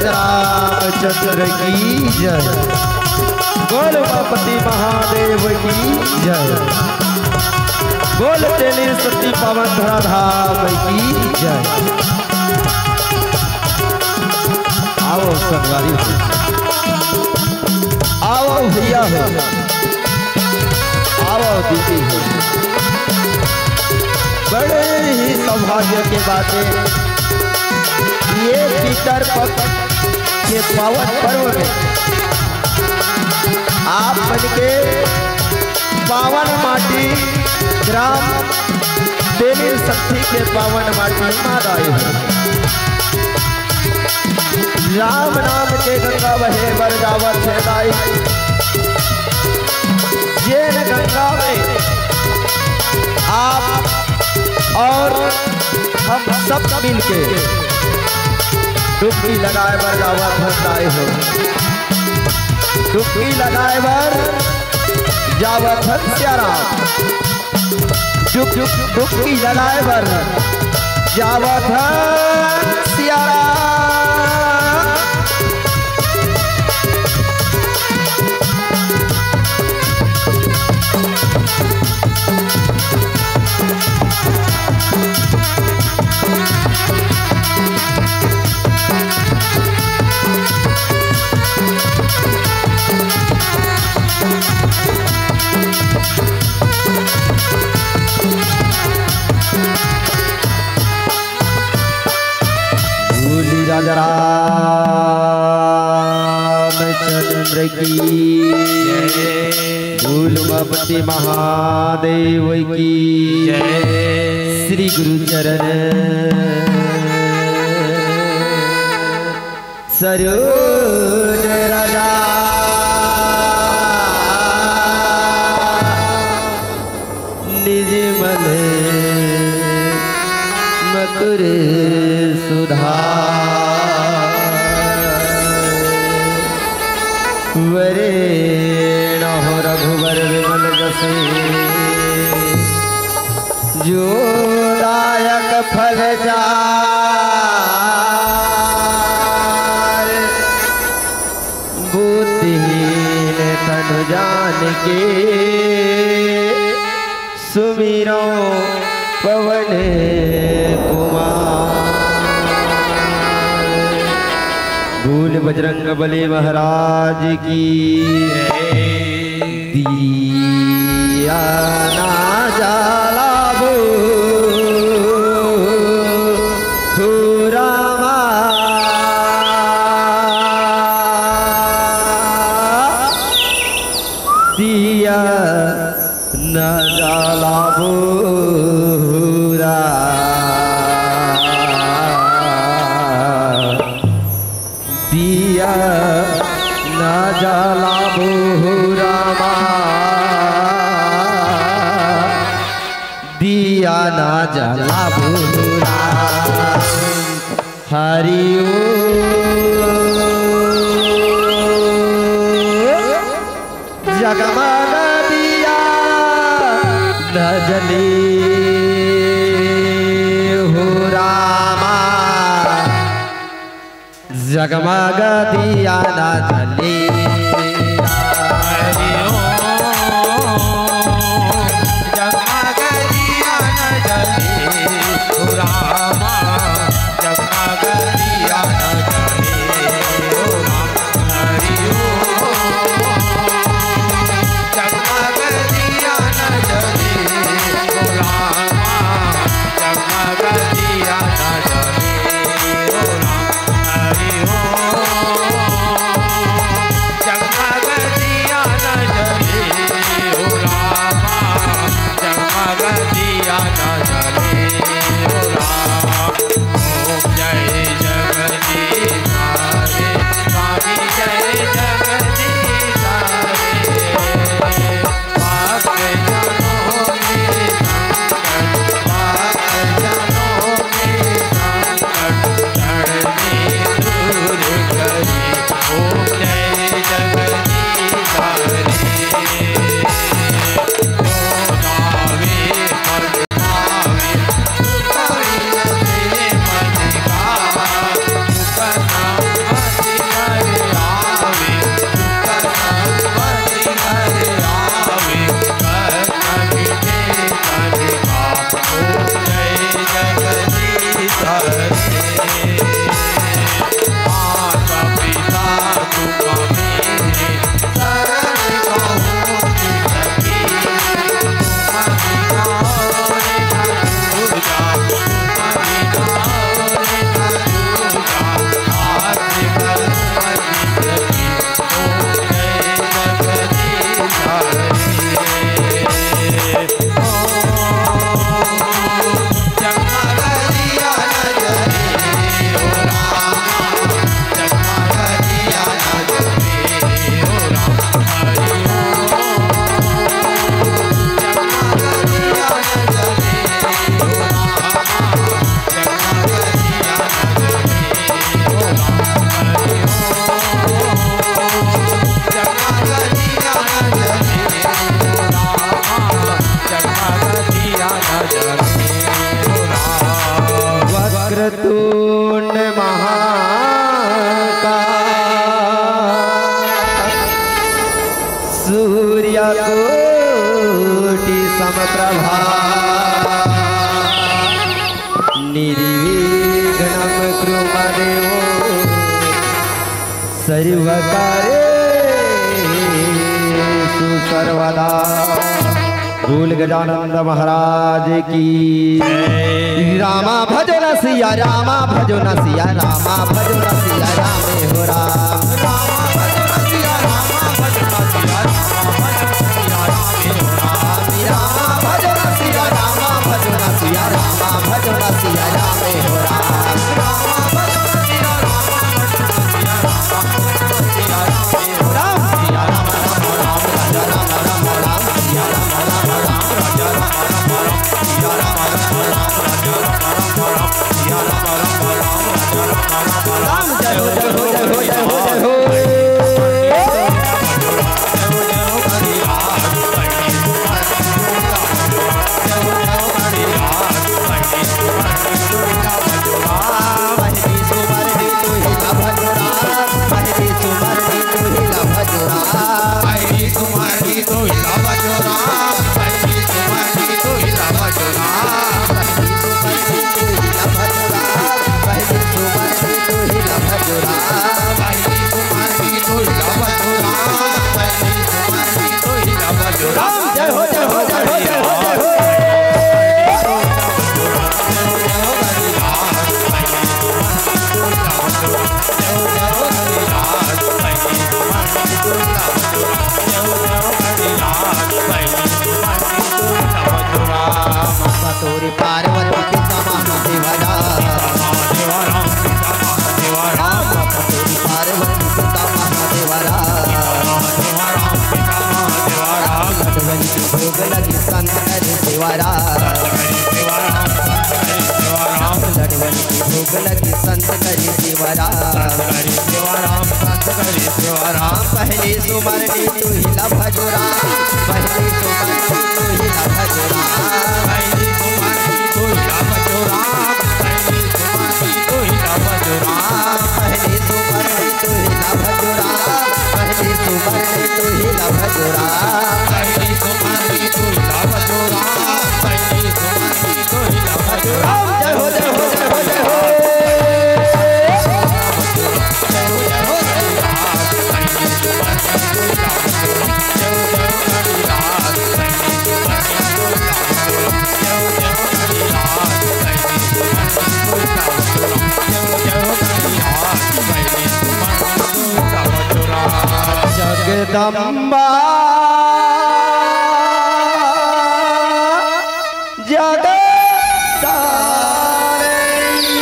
रामचंद्र की जय, बोल उमापति महादेव की जय, बोल तेली सती पावन धरा धाम की जय। आओ संगवारी हो, आओ भैया हो, आओ दीदी हो। बड़े ही सौभाग्य के बातें ये पितर पक्ष के पावन पर्व में आप बनके पावन माटी ग्राम देवी शक्ति के पावन माटी में आए हैं। राम नाम के गंगा बहे बरजावत है दाई, ये गंगा में आप और हम सब मिलके डुबकी लगाए बर जावत हंसाए हो, डुबकी लगाए बर जावत हंस्यारा, डुबकी लगाए बर जावत हंस्यारा। राजा रामचंद्र की जय, बोल उमापति महादेव की जय। श्री गुरु चरण सरोज राजा निज मन मकुर सुधा वरे नहो रघुवर विमल जसे जो दायक फल जाय बुद्धिहीन तनु जान के सुमिरो पवन कुमार। भूल बजरंग बली महाराज की दिया ना जाला दिया न जाला भूरा दिया न जाला भूरा दिया न जाला भूरा हरि जगमग दिया न जले हो रामा जगमग दिया न जले जगमग दिया न जले हो रामा जगमग दिया न जले हो जगमग दिया न जले हो रामा जगमग दिया न जले हो हरि जगमग दिया न जले हो रामा जगमग दिया न जले हो राम। ओम जय जगदीश हरे स्वामी जय जगदीश हरे पाप जनों में संकट पाप जनों में संकट चढ़ने दूर करे। ओम जय जगदीश हरे नावे मन नावे कवियते मन का मुकनामति घर आवे मुकनामति घर आवे कभी दे मन का। ओम जय जगदीश हरे माता पिता तुम मेरे शरण कहूँ सखी वक्रतुंड महाकाय सूर्यकोटि समप्रभा निर्विघ्नं कुरु सर्वकार्येषु सर्वदा। भूल गजानंद महाराज की रामा भजो न सिया रामा भजो न सिया रामा भजो न सिया रामे हो राम रामा भजो न सिया रामा भजो न सिया रामा भजो न सिया रामे हो राम रामा भजो न सिया रामा भजो न सिया रामा भजो न सिया रामे हो राम रामा भजो न सिया रामा भजो न सिया तोरी पार्वती पिता महादेवरा तोरी पार्वती पिता महादेवरा लडवनी की भोग लगी संत करे सेवारा लडवनी की भोग लगी संत करे सेवारा पहली सुमरनी तू ही ला भजोरा पहली सुमरनी तू ही ला भजोरा पहली सुमरनी तू ही ला भजोरा पहली सुमरनी तू ही ला भजोरा पहली सुमरनी तू ही ला भजोरा पहली सुमरनी तू ही ला भजोरा पहली सुमरनी तू ही ला भजोरा पहली सुमरनी तू ही ला भजोरा जय हो जय हो जय हो जय हो जगदम्बा जगदारणी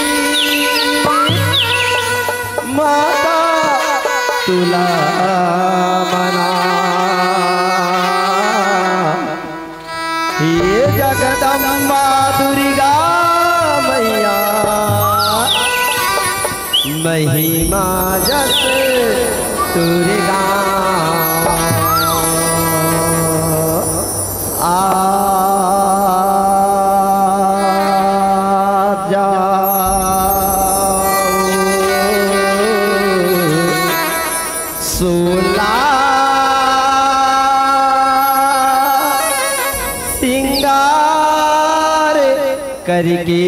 माता तुला मना ये जगदम्बा दुर्गा मैया महिमा जस दुर्गा सोला सिंगार करके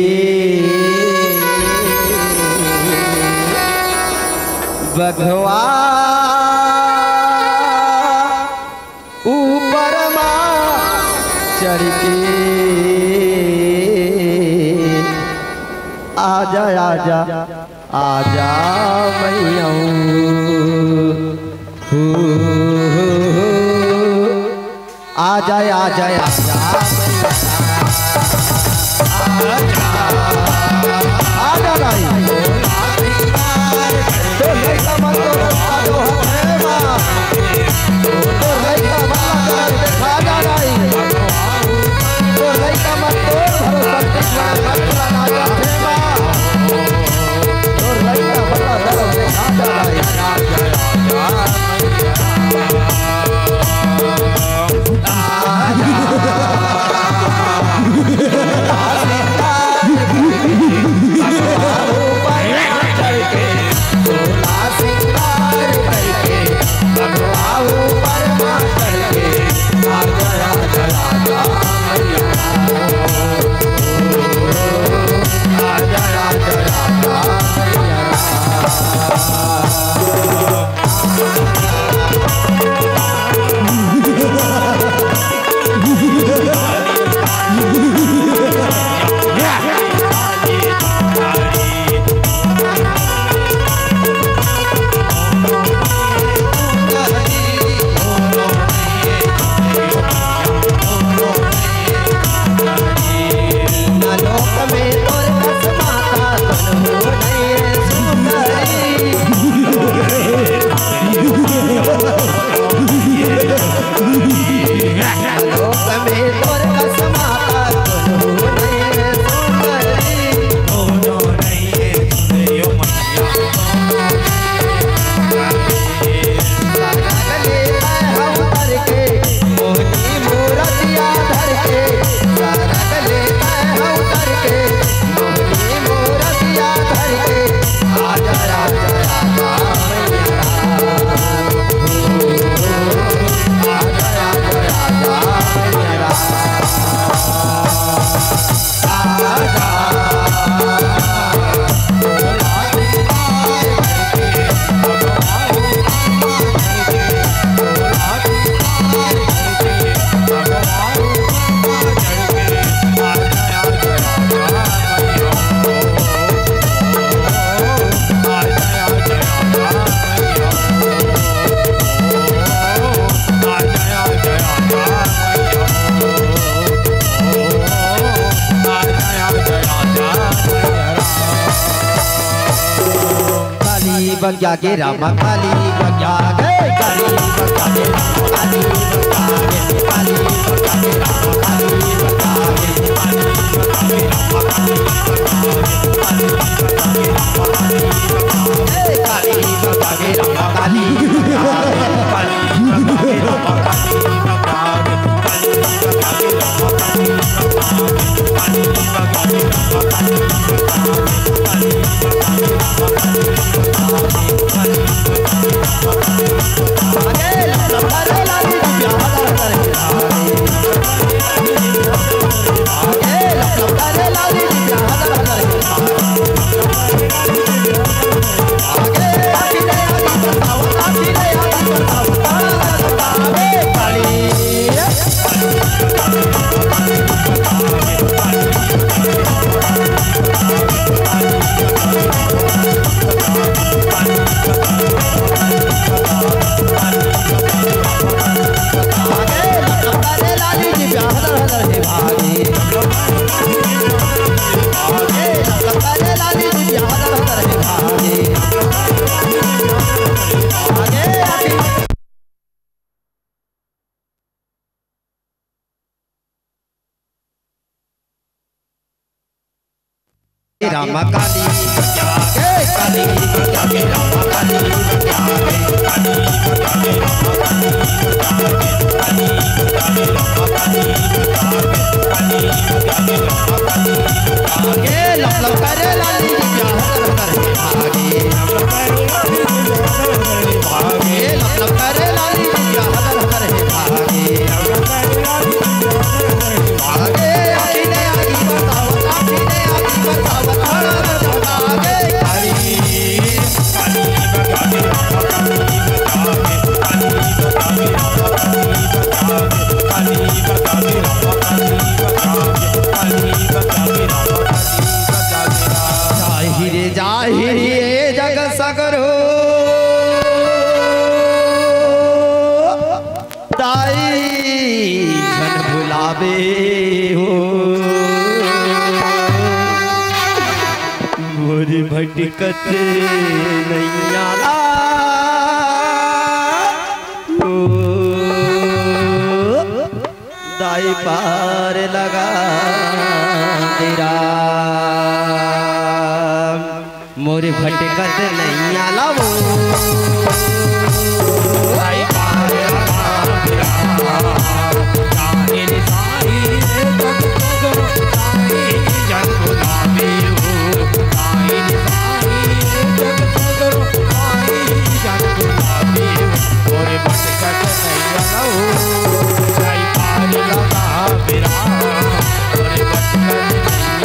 बघवा ऊपर चढ़ के आजा आजा आजा मैया आजा आजा आजा आजा भाई तो लड़का मत करो साधो है मां तो लड़का मत करो देखा जा रही तो लड़का मत करो भरोसा देखा मत लगा है मां तो लड़का मत करो देखा जा रही आजा बग्या के रामा काली बग्या गे काली बग्या के रामा काली बग्या गे काली बग्या के रामा काली बग्या गे काली बग्या के रामा काली बग्या गे काली बग्या के रामा काली बग्या गे काली बग्या के रामा काली बग्या गे काली बग्या के रामा काली बग्या गे रामा काली बग्या गे काली बग्या के रामा काली बग्या गे काली बग्या के रामा काली बग्या गे काली बग्या के रामा काली बग्या गे काली बग्या के रामा काली बग्या गे लप लप करे लाली बिया हर करे भागे लप लप करे लाली बिया हर करे भागे भागे आखिने आगी बताओ आखिने आगी बताओ जाहिरे जग सगरो दाई जन बुलावे हो मोरी भटकत नैया दाई पार लगा तेरा मोरे भटकत नहीं आलावो दाई पार लगा तेरा जाने साई जग बुलावे हो दाई साई जग बुलावे हो मोरे भटकत नहीं आलावो दाई पार लगा तेरा मोरे भटकत नहीं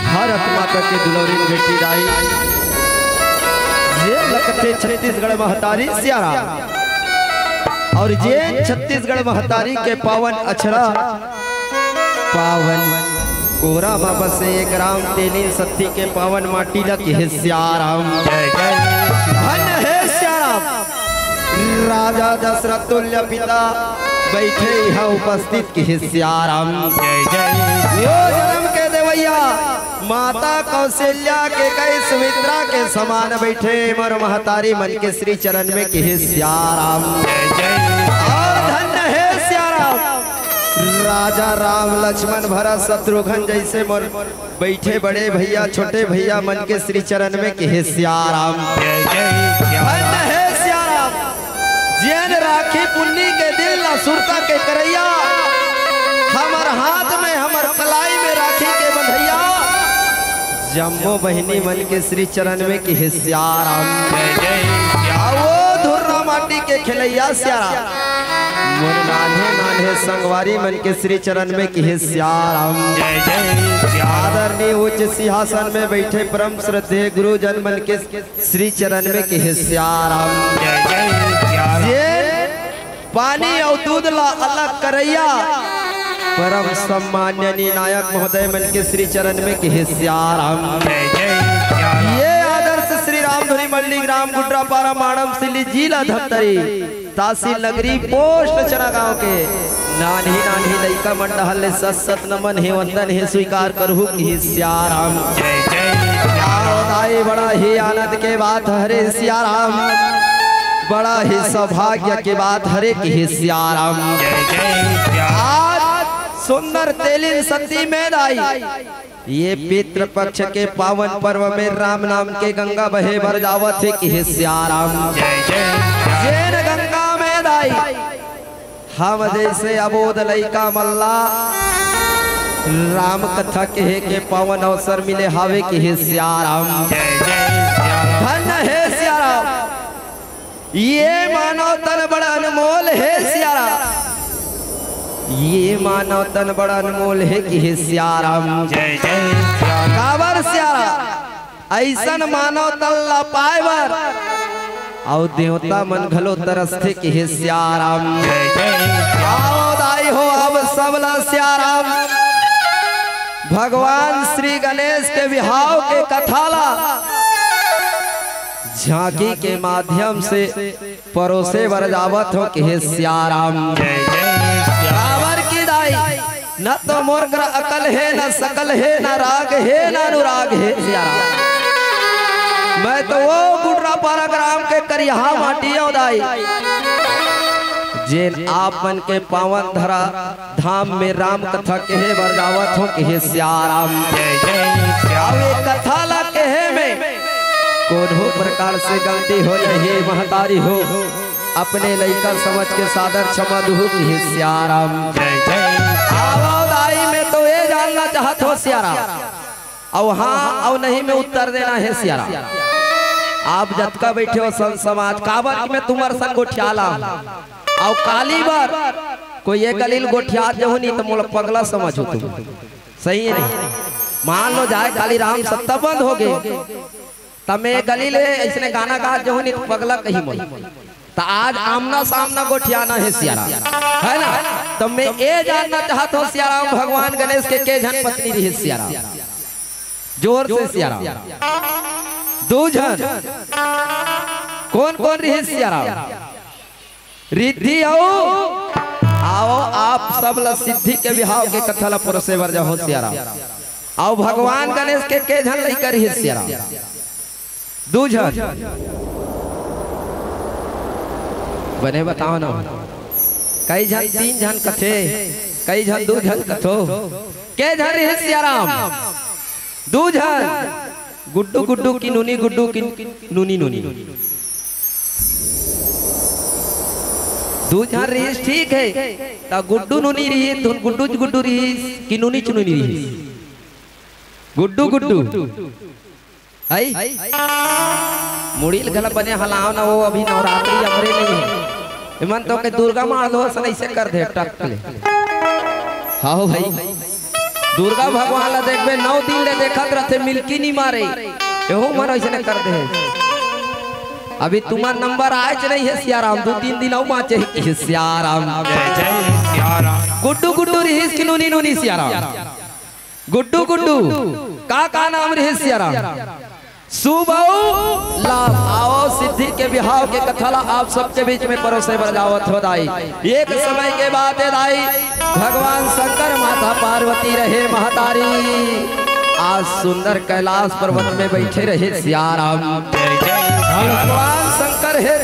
भारत माता के दुलौरी बेटी राई जे लखते छत्तीसगढ़ महतारी सियारा और जे छत्तीसगढ़ महतारी के पावन अछड़ा पावन कोरा बाबा से एक राम तेली सत्ती के पावन माटी लग है सियाराम जय जय धन है सियाराम राजा दशरथ तुल्य पिता बैठे यहाँ उपस्थित की है सियाराम जय जय यो जन्म के देवैया माता कौशल्या के कई सुमित्रा के समान बैठे मर महतारी मन के श्री चरण में की है सियाराम जय जय और धन है सियाराम राजा राम लक्ष्मण भरत शत्रुघ्न जैसे मोर बैठे बड़े भैया छोटे भैया मन के श्री चरण में की है सियाराम जय जय धन है सियाराम जैन राखी पुन्नी के दिल असुरता के करैया हमर हाथ में हमर कलाई में राखी के बंधैया जम्मो बहिनी मन के श्री चरण में की है सियाराम जय जय वो धुर्रा माटी के खिलैया सियाराम मोर नान्हे नान्हे संगवारी मन के श्री चरण में की है सियाराम जय जय आदरणीय उच्च सिंहासन में बैठे परम श्रद्धेय गुरुजन मन के श्री चरण में की है सियाराम जय जय ये पानी और दूध ला अलग करैया परम सम्माननीय नायक महोदय मन के श्री चरण में की है सियाराम जय जय ये आदर्श श्री राम धुनी मंडी ग्राम गुड्रा पारा माणम सिली जिला धमतरी तहसील नगरी पोस्ट चना गांव के नानी नानी लइका मंडहल ने सत नमन हे वंदन हे स्वीकार करहु की सियाराम जय जय आओ बड़ा ही आनंद के बात हरे सियाराम बड़ा ही सौभाग्य की बात हरे की सियाराम जय जय आज सुंदर तेलिन सती में आई ये पितृ पक्ष के पावन पर्व में राम नाम के गंगा बहे भर जावत है कि सियाराम जय जय जैन गंगा में आई हम जैसे अबोध लइका मल्ला राम कथा के पावन अवसर मिले हावे की सियाराम जय जय धन है सियाराम ये मानव तन बड़ा अनमोल है सियाराम ये मानव तन बड़ा अनमोल है कि सियाराम जय जय काबर सियाराम ऐसन मानव तन ला पाएबर और देवता मन घलो तरसथे कि सियाराम जय जय आओ दाई हो अब सबला सियाराम भगवान श्री गणेश के विहाव के कथाला झांकी के माध्यम से परोसे बरजावत हो कि सियाराम जय जय कावर की दाई न तो मोर ग्र अकल है न सकल है न राग है न अनुराग है सियाराम मैं तो वो गुड्रा पारा ग्राम के करिहा माटी दाई जेन आपन के पावन धरा धाम में राम कथा कहे बरजावत हो कि सियाराम जय जय आवे कथा ला कहे में कोनो प्रकार से गलती हो यही महतारी हो अपने लइका समझ के सादर क्षमा दुहु की सियाराम जय जय आवाज़ में तो ये जानना चाहत हो सियाराम और हाँ और नहीं में उत्तर देना है सियाराम आप जतका बैठे हो संत समाज काबर में तुम्हार संग गोठियाला और काली बार कोई ये गलील गोठिया जो नहीं तो मोला पगला समझो तुम सही है नहीं मान लो जाए काली राम सत्ता बंद हो गए तब मैं गली ले इसने गाना गा जो नहीं तो पगला कहीं बोल तो आज आमना सामना गोठियाना है सियाराम है ना तो मैं ये जानना चाहता हूँ सियाराम भगवान गणेश के जन पत्नी रही सियाराम जोर से सियाराम दो जन कौन कौन रही सियाराम रिद्धि आओ आप सब ला सिद्धि के विहाव के कथा ला पुरसे वर जाओ सियाराम आओ भगवान गणेश के जन लई कर रही सियाराम दो जन बने बताओ ना कई जन तीन जन कथे कई जन दो जन कथो के जन रहे सियाराम दो जन गुड्डू गुड्डू की नूनी गुड्डू की नूनी नूनी दो जन रही ठीक है ता गुड्डू नूनी रही तो गुड्डू गुड्डू रही की नूनी चुनूनी रही गुड्डू गुड्डू आई मुड़ील गला बने हलाओ ना वो अभी नवरात्रि अमरे नहीं है मन तो के दुर्गा मार दो सन ऐसे कर दे टक ले हाँ भाई दुर्गा भगवान ला देखबे 9 दिन ले देखत रहते मिलकी नहीं मारे एहो मन ऐसे कर दे। अभी तुम्हारा नंबर आज नहीं है सियाराम 2-3 दिन और माचे सियाराम जय जय सियाराम। गुड्डू गुड्डू रहीस कि नूनी नूनी सियाराम गुड्डू गुड्डू का नाम रही सियाराम सुबह लाभ आओ सिद्धि के बिहाव के कथला आप सबके बीच में परोसे बजावत हो दाई। एक समय के बाद दाई भगवान शंकर माता पार्वती रहे महतारी आज सुंदर कैलाश पर्वत में बैठे रहे सियाराम भगवान शंकर है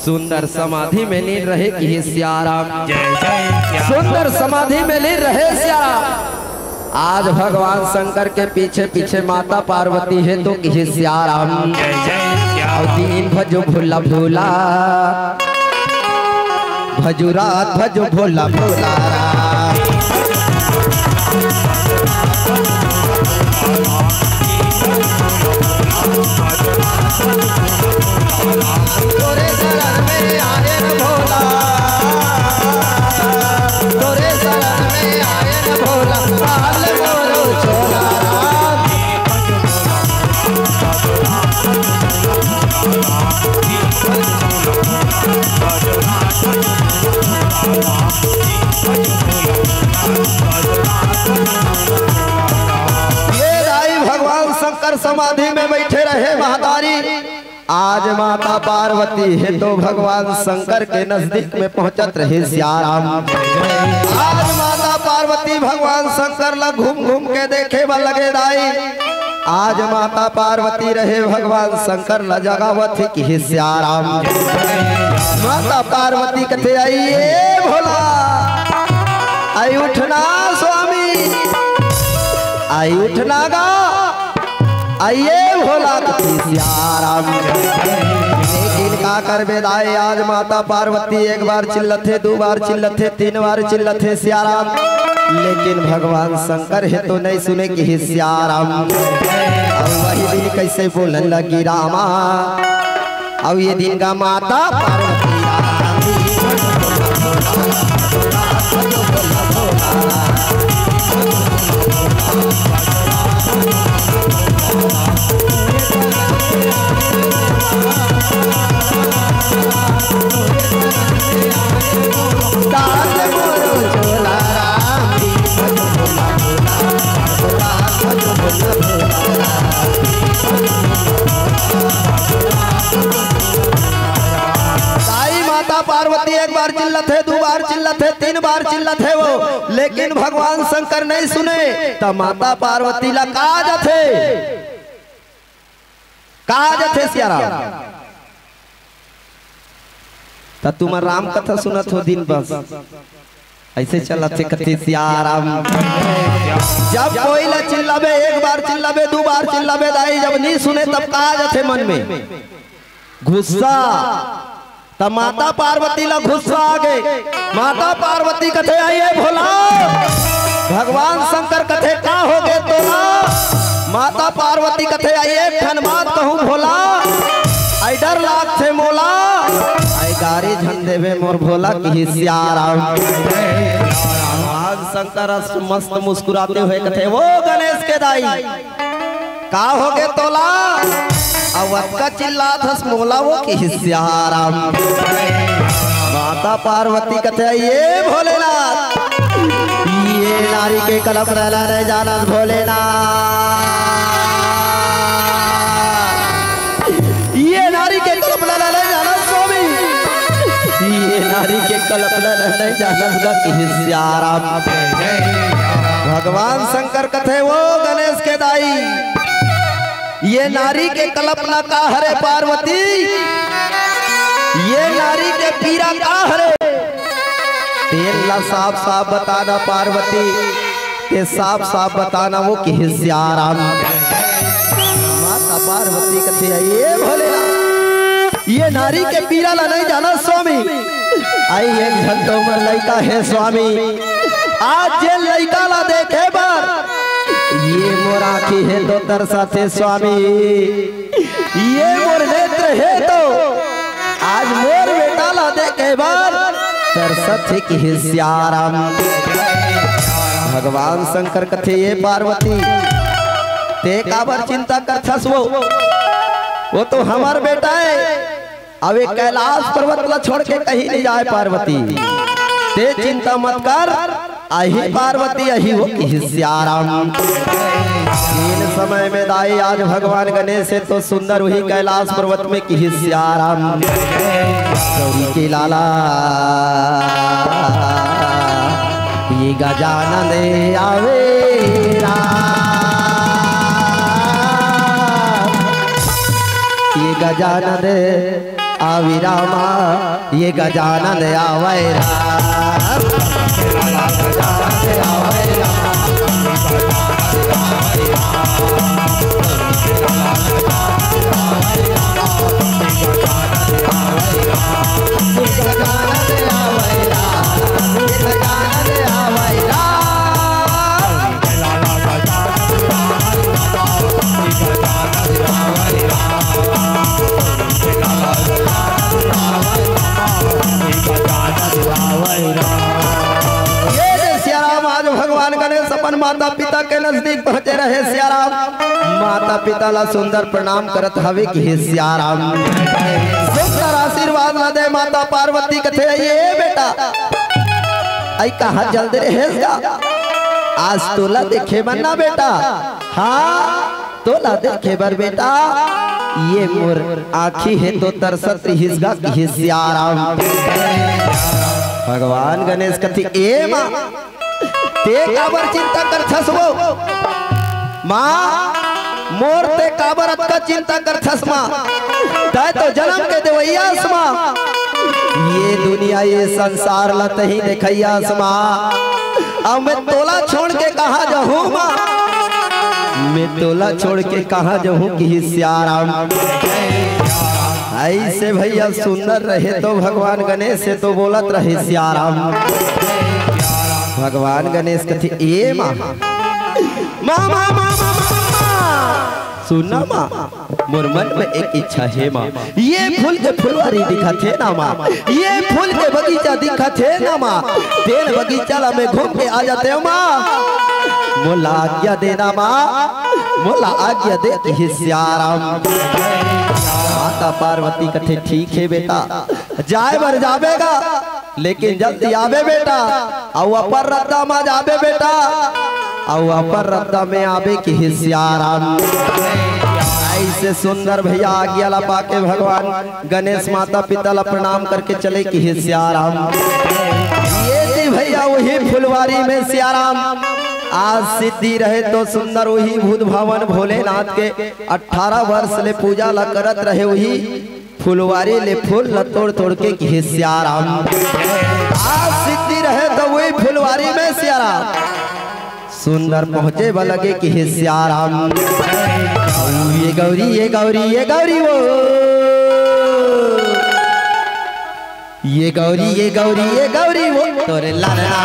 सुंदर समाधि में लीन रहे कि सियाराम जय जय सुंदर समाधि में लीन रहे सियाराम। आज भगवान शंकर के पीछे पीछे माता पार्वती है तो कि सियाराम जय जय दिन भजो भोला भोला भजो रात भजो भोला भोला तोरे शरण में आए न भोला तोरे शरण में आए न भोला पाल मोरो छोला ये दाई भगवान शंकर समाधि में बैठे रहे महतारी आज माता पार्वती है तो भगवान शंकर के नजदीक में पहुंचत रहे सियाराम। आज माता पार्वती भगवान शंकर ला घूम घूम के देखे बा लगे दाई आज माता पार्वती रहे भगवान शंकर ला जगावत है कि सियाराम। माता पार्वती कहते आइए भोला आई उठना स्वामी आई उठना गा आइए भोला सियाराम। लेकिन का कर बेदाए आज माता पार्वती एक बार चिल्लत है 2 बार चिल्लत है 3 बार चिल्लत है सियाराम लेकिन भगवान शंकर है तो नहीं सुने कि सियाराम। अब वही दिन कैसे बोलन लगी रामा अब ये दिन का माता पार्वती पार्वती एक बार चिल्लत है 2 बार चिल्लत है 3 बार चिल्लत है वो लेकिन भगवान शंकर नहीं सुने तो माता पार्वती ला कहा जाते सियाराम तो तुम राम कथा सुनत हो दिन बस ऐसे चलत है कथी सियाराम। जब कोई ला चिल्लाबे 1 बार चिल्लाबे 2 बार चिल्लाबे दाई जब नहीं सुने तब कहा जाते मन में गुस्सा तब माता पार्वती ला गुस्सा आ गए। माता पार्वती कथे आइए भोला भगवान शंकर कथे का हो गए तोला माता पार्वती कथे आइए धन्यवाद कहूँ भोला आई डर लाग थे मोला आई गारी झंडे में मोर भोला की सियाराम। भगवान शंकर मस्त मुस्कुराते हुए कथे वो गणेश के दाई का हो गए तोला अवध का चिल्लात हस मोला वो की सियाराम। माता पार्वती कथे ये भोलेनाथ ये नारी के कलप रहला नहीं जाना भोलेनाथ ये नारी के कलप रहला नहीं जाना स्वामी ये नारी के कलप रहला नहीं जाना की सियाराम। भगवान शंकर कथे वो गणेश के दाई ये नारी के कल्पना का हरे पार्वती ये नारी के पीरा का हरे तेला साफ साफ बताना पार्वती ते साफ साफ बताना वो कि सियाराम। माता पार्वती कथे ये भोलेनाथ ये नारी के पीरा ला नहीं जाना स्वामी आई एक झंडो में लड़का है स्वामी आज जे लड़का ला देखे बार ये मोर आँखी है तो तरसाते स्वामी ये मोर नेत्र है तो आज मोर बेटा ला देखे बार तरसत है कि सियाराम। भगवान शंकर कथे ये पार्वती ते काबर चिंता कर थस वो तो हमार बेटा है। अब एक कैलाश पर्वत ला छोड़ के कहीं नहीं जाए पार्वती, ते चिंता मत कर। अही पार्वती अही वो सियाराम। तीन समय में दाई आज भगवान गणेश से तो सुंदर वही कैलाश पर्वत में की सियाराम। गौरी के लाला ये गजानन आवेरा, ये गजानन आविरामा, ये गजानन आवेरा। माता पिता के नजदीक पहुंचे रहे सियाराम। माता पिता ला सुंदर प्रणाम करत हवे कि हे सियाराम सुंदर आशीर्वाद ला दे। माता पार्वती कथे ये बेटा आई कहा जल्दी रहेगा, आज तोला देखे बनना बेटा। हाँ तोला देखे बर बेटा, ये मोर आँखी है तो तरसत हिसगा कि सियाराम। भगवान गणेश कथी ए माँ ते काबर चिंता कर थस माँ, मोर ते काबर का चिंता कर थस माँ, तै तो जन्म के देवैया माँ। ये दुनिया ये संसार ला तही देखैया माँ। अब मैं तोला छोड़ के कहाँ जाऊँ माँ, मैं तोला छोड़ के कहाँ जाऊँ कि सियाराम। ऐसे भैया सुंदर रहे तो भगवान गणेश से तो बोलत रहे सियाराम। भगवान गणेश कथी ए माँ माँ माँ माँ सुनना माँ, मोर मन में एक इच्छा है माँ। ये फूल के फुलवारी दिखा थे ना माँ, ये फूल के बगीचा दिखा थे ना माँ, तेल बगीचा ला में घूम के आ जाते हो माँ। मोला आज्ञा देना माँ, मोला आज्ञा दे कि सियाराम। माता पार्वती कथे ठीक है बेटा, जाए बर जावेगा लेकिन जल्दी आवे बेटा। औ अपर रद्दा में जावे बेटा, औ अपर रद्दा में आवे कि सियाराम। ऐसे सुंदर भैया आज्ञा ला पाके भगवान गणेश माता पिता ला प्रणाम करके चले कि सियाराम। ये थी भैया वही फुलवारी में सियाराम। आज सिद्धि रहे तो सुंदर वही भूत भवन भोलेनाथ के 18 वर्ष ले पूजा ला करत रहे वही फुलवारी ले फूल ला तोड़ तोड़ के कि सियाराम। आज सिद्धि रहे तो वही फुलवारी में सियाराम सुंदर पहुंचे लगे कि सियाराम। ये गौरी ये गौरी ये गौरी वो, ये गौरी ये गौरी ये गौरी वो तोरे लालना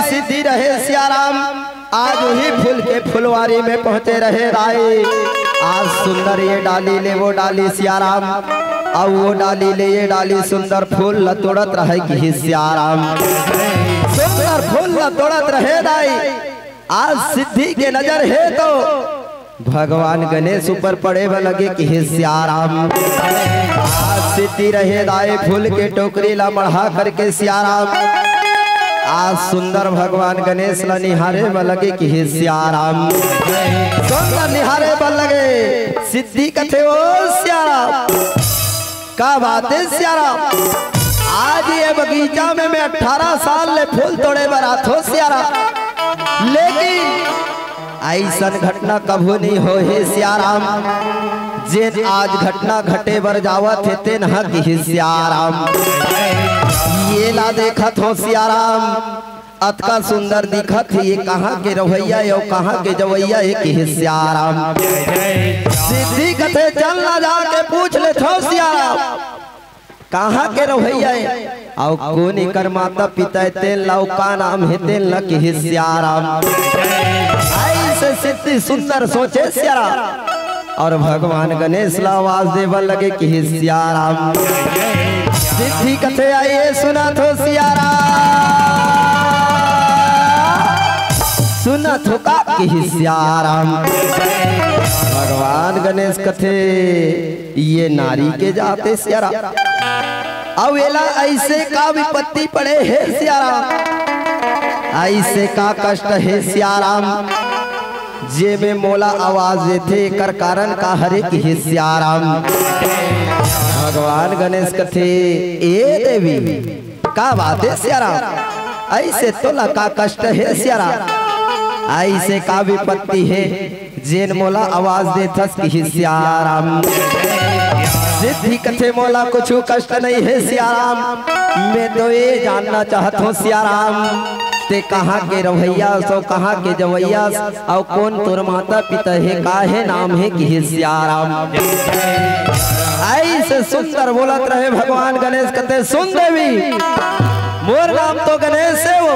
सिद्धि रहे सियाराम। आज वही फूल के फुलवारी में पहुंचे रहे राय। आज सुंदर ये डाली ले वो डाली सियाराम, अब वो डाली ले ये डाली सुंदर फूल ल तोड़त रहे कि सियाराम। सुंदर फूल ल तोड़त रहे दाई। आज सिद्धि के नजर है तो भगवान गणेश ऊपर पड़े व लगे कि सियाराम। आज सिद्धि रहे दाई फूल के टोकरी ला बढ़ा करके सियाराम। आज सुंदर भगवान गणेश ला निहारे व लगे कि सियाराम। सुंदर निहारे व लगे सिद्धि कथे ओ सियाराम। का बात है सियाराम, आज ये बगीचा में मैं 18 साल ले फूल तोड़े बरात हो सियाराम, लेकिन ऐसन घटना कभू नहीं हो हे सियाराम। जे आज घटना घटे बर जावत है तेन हक ही सियाराम। ये ला देखत हो सियाराम अतका सुंदर दिखत है, ये कहाँ के रवैया यो कहाँ के जवैया एक ही सियाराम। सिद्धि कथे चल ना जाके पूछ ले थो सियाराम कहाँ के रवैया औ कोनी कर माता पिता तेल लाओ का नाम है तेल लक ही सियाराम। ऐसे सिद्धि सुंदर सोचे सियाराम और भगवान गणेश ला आवाज देव लगे कि ही सियाराम। सिद्धि कथे आइए सुना थो सियाराम सुना थो का कि ही सियाराम। भगवान गणेश कथे ये नारी के जाते सियाराम अब एला ऐसे का विपत्ति पड़े है सियाराम, ऐसे का कष्ट है सियाराम जे में मोला आवाज देते कर कारण का हरे की सियाराम। भगवान गणेश कथे ए देवी का बात है सियाराम, ऐसे तोला का कष्ट है सियाराम, ऐसे का विपत्ति है जेन मोला आवाज देथस की सियाराम। सिद्धि कथे मोला कुछ कष्ट नहीं है सियाराम, मैं तो ये जानना चाहता हूँ सियाराम ते कहाँ के रवैया सो कहाँ के जवैया और कौन तोर माता पिता है का है नाम है कि सियाराम। ऐसे सुंदर बोलत रहे भगवान गणेश कथे सुन देवी मोर नाम तो गणेश है वो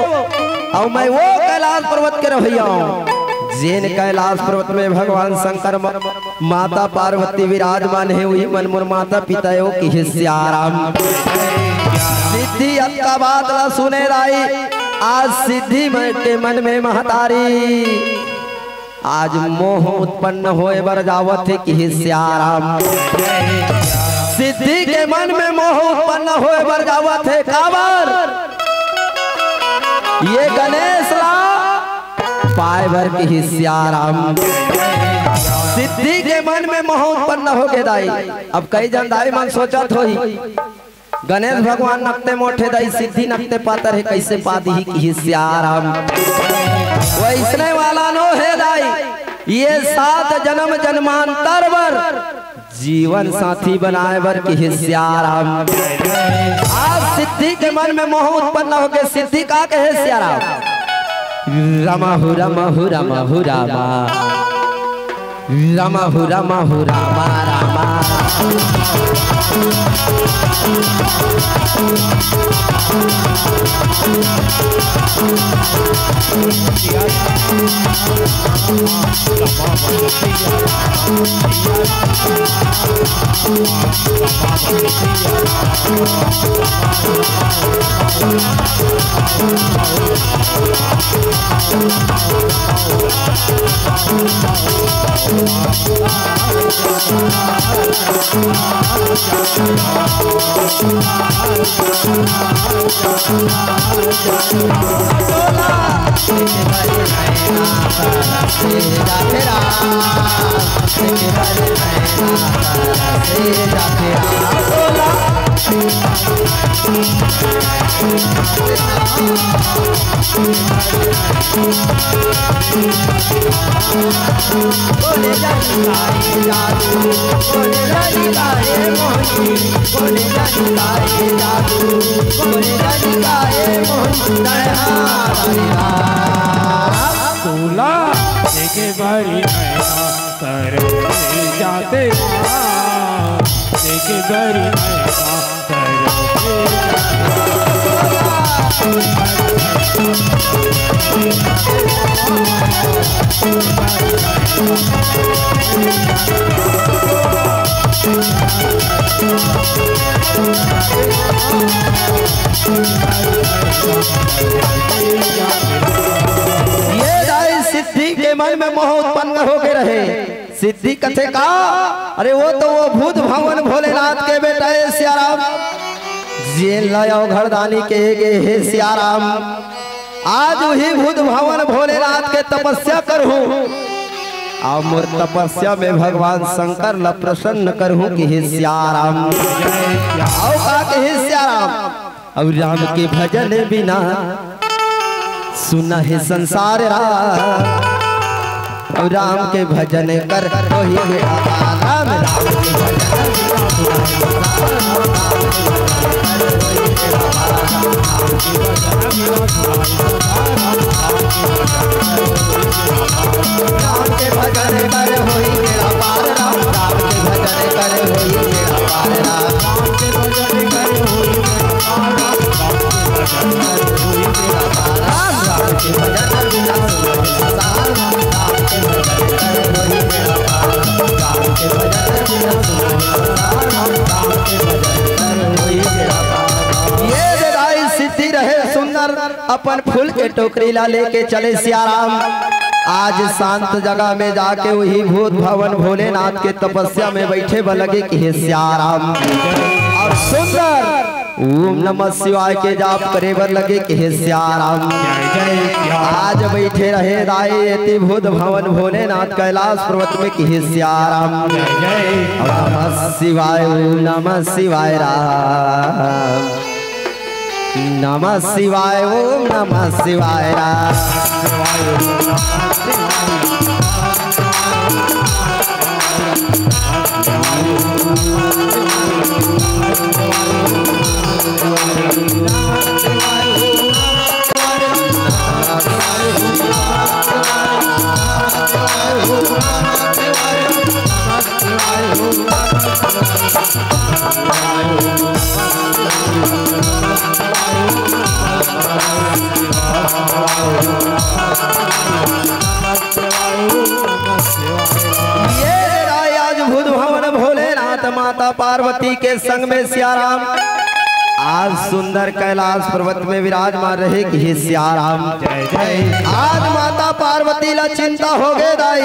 और मैं वो कैलाश पर्वत के रवैया हूँ जेन कैलाश पर्वत में भगवान शंकर माता पार्वती विराजमान है वही मन मोर माता पिता हो कि सियाराम। सिद्धि का बात ला सुने राई आज सिद्धि के मन में महतारी आज मोह उत्पन्न होए बर जावत है कि सियाराम। सिद्धि के मन में मोह उत्पन्न होए बर जावत है काबर ये गणेश ला पाए भर की सियाराम। सिद्धि के मन में मोह उत्पन्न हो गए दाई अब कई जन दाई मन सोचत होई गणेश भगवान नकते मोठे दाई सिद्धि नकते पातर है कैसे पादी की सियाराम। वैसने वाला नो है दाई ये 7 जन्म जन्मांतर बर जीवन साथी बनाए बर की सियाराम। आज सिद्धि के मन में मोह उत्पन्न हो गए सिद्धि का कहे सियाराम रमा हु रमा हु रमा हु रामा रमा हु रमा हु रामा रामा। देखे बड़ी कर जाते देखे बड़ी सिद्धि के मन में मोह उत्पन्न हो गए रहे सिद्धि कथे का अरे वो तो वो भूत भवन भोलेनाथ के बेटा है सियाराम जेल लाओ घरदानी के गे हे सियाराम। आज वही भूत भवन भोलेनाथ के तपस्या करूं और मोर तपस्या में भगवान शंकर ला प्रसन्न करूं कि हे सियाराम। आओ का के हे सियाराम और राम के भजन बिना सुना है संसार राम के भजन कर वही बेड़ा पार राम राम के भजन राम के भजन कर वही बेड़ा पार राम राम के भजन कर वही बेड़ा पार राम के भजन कर वही बेड़ा पार राम राम के भजन बिना संसार राम के भजन कर वही बेड़ा पार राम के भजन बिना संसार राम के भजन कर वही बेड़ा पार। ये विदाई सिद्धि रहे सुंदर अपन फूल के टोकरी ला लेके चले सियाराम। आज शांत जगह में जाके वही भूत भवन भोलेनाथ के तपस्या में बैठे लगे कि हे सियाराम और सुंदर ओम नमः शिवाय के जाप करे बर लगे कि हे सियाराम। आज बैठे रहे राय यति भूत भवन भोलेनाथ कैलाश पर्वत में कि हे सियाराम नमः शिवाय ओम नमः शिवाय राम नमः शिवाय ओम नमः शिवाय राम माता पार्वती के संग में सियाराम आज सुंदर कैलाश पर्वत में विराजमान रहे कि हे सियाराम। आज माता पार्वती ला चिंता हो गए दाई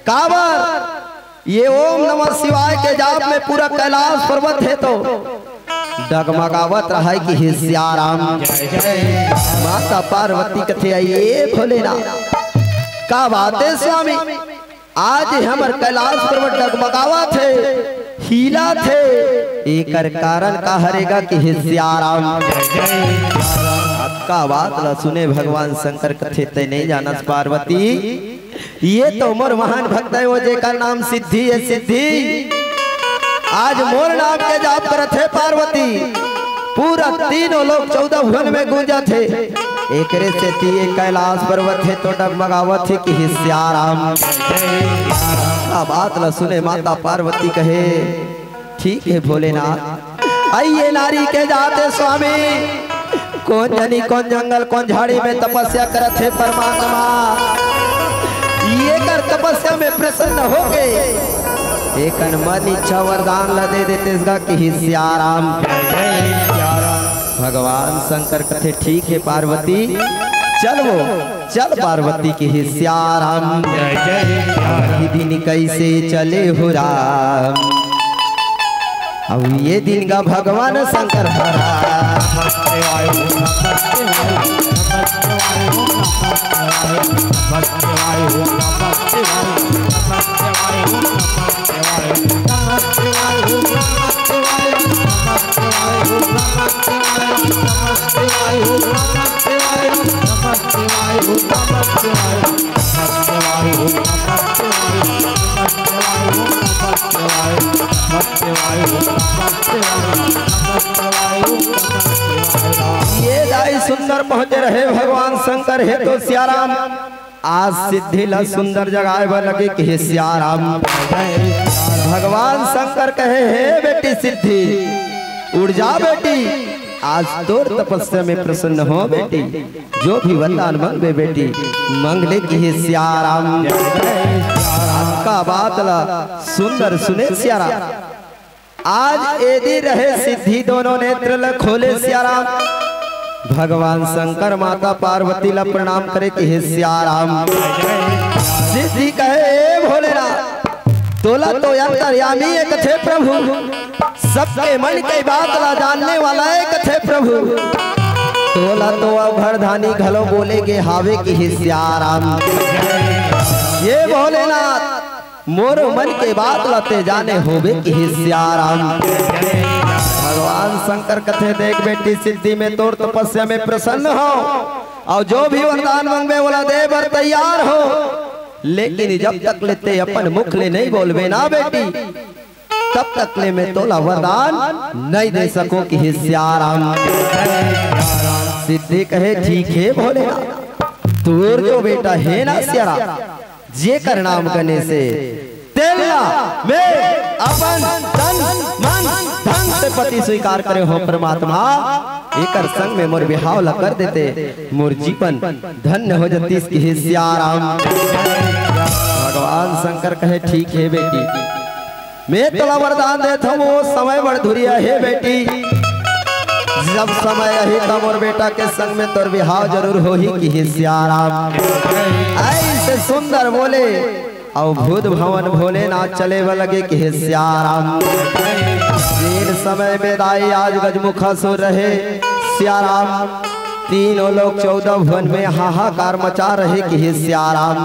काबर ये ओम नमः शिवाय के जाप में पूरा कैलाश पर्वत है तो डगमगावत रहा कि हे सियाराम। माता पार्वती कथे आइए भोलेनाथ का बात है स्वामी आज हमर कैलाश पर्वत डगमगावा थे हीला थे एकर कारण का हरेगा कि हे सियाराम। का बात ला सुने भगवान शंकर कथे ते नहीं जानस पार्वती ये तो मोर महान भक्त है वो जेकर नाम सिद्धि है सिद्धि आज मोर नाम के जाप करत है पार्वती पूरा तीनों लोग 14 भुवन में गूंजा थे एकरे से तिये कैलाश पर्वत है तो डगमगावत है कि हे सियाराम। बात ला सुने माता पार्वती कहे ठीक है भोलेनाथ आइए नारी के जाते स्वामी कौन जनी कौन जंगल कौन झाड़ी में तपस्या करत है परमात्मा ये कर तपस्या में प्रसन्न हो गए एक मन इच्छा वरदान ला दे देते इसका कि हे सियाराम। भगवान शंकर कथे ठीक है पार्वती चल वो चल पार्वती की हे सियाराम दिन कैसे चले हो राम अब ये दिन का भगवान शंकर ये दाई सुंदर पहुंचे रहे भगवान शंकर है तो सियाराम आज सिद्धि ला सुंदर जगह लगे कि हे सियाराम। भगवान शंकर कहे हे बेटी सिद्धि उड़ जा बेटी आज तोर तपस्या में प्रसन्न हो बेटी जो भी वरदान मांगे बेटी मांग ले कि हे सियाराम। का बात ला सुंदर सुने सियाराम आज एदी रहे सिद्धि दोनों नेत्र ल खोले सियाराम। भगवान शंकर माता पार्वती ला प्रणाम करे कि हे सियाराम। सिद्धि कहे भोलेनाथ तोला तो अंतर्यामी एक थे प्रभु सबके मन की बात ला जानने वाला एक थे प्रभु तोला तो अवघरधानी घलो बोलेगे हावे कि हे सियाराम। ये भोलेनाथ मोरो मन के बात लाते जाने होवे कि हे सियाराम। भगवान शंकर कथे देख बेटी सिद्धि में तोर तपस्या में प्रसन्न हो और जो भी वरदान मांगे वाला दे बर तैयार हो लेकिन जब तक लेते अपन मुख ले नहीं बोलबे ना बेटी, तब तक ले मैं तोला वरदान नहीं दे सको कि हे सियाराम। सिद्धि कहे ठीक है भोलेनाथ, तोर जो बेटा है ना सियाराम, जे कर नाम करने से तेरा मैं अपन तन मन धन से पति स्वीकार करे हो परमात्मा, एकर संग में मोर बिहाव ला कर देते, मोर जीवन धन्य हो जाती इसकी हे सियाराम। भगवान शंकर कहे ठीक है बेटी, मैं तोला वरदान देता हूँ, समय बड़ धुरिया है बेटी, जब समय है तब मोर बेटा के संग में तोर बिहाव जरूर हो ही कि हे सियाराम। ऐसे सुंदर बोले और भूत भवन भोलेनाथ चले व लगे कि हे सियाराम। दिन समय में दाई आज गजमुखासुर रहे सियाराम, तीनों लोग 14 भुवन में हाहाकार मचा रहे कि हे सियाराम।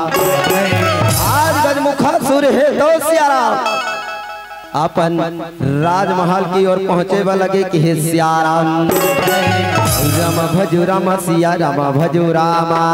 आज गजमुखासुर है तो सियाराम अपन राजमहल की ओर पहुंचे व लगे कि हे सियाराम। रम भजू राम सिया राम भजू रामा,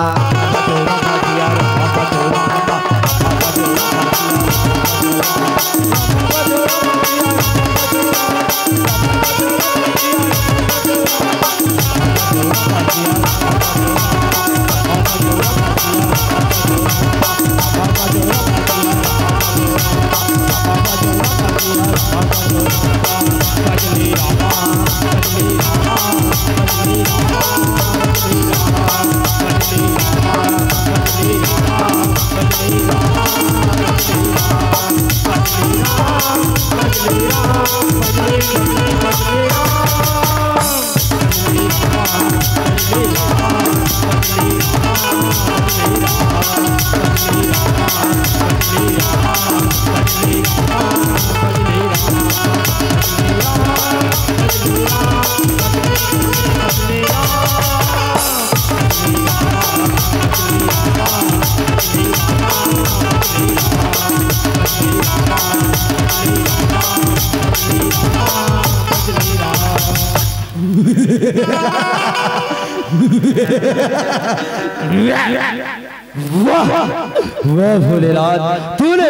वाह भोलेनाथ, तूने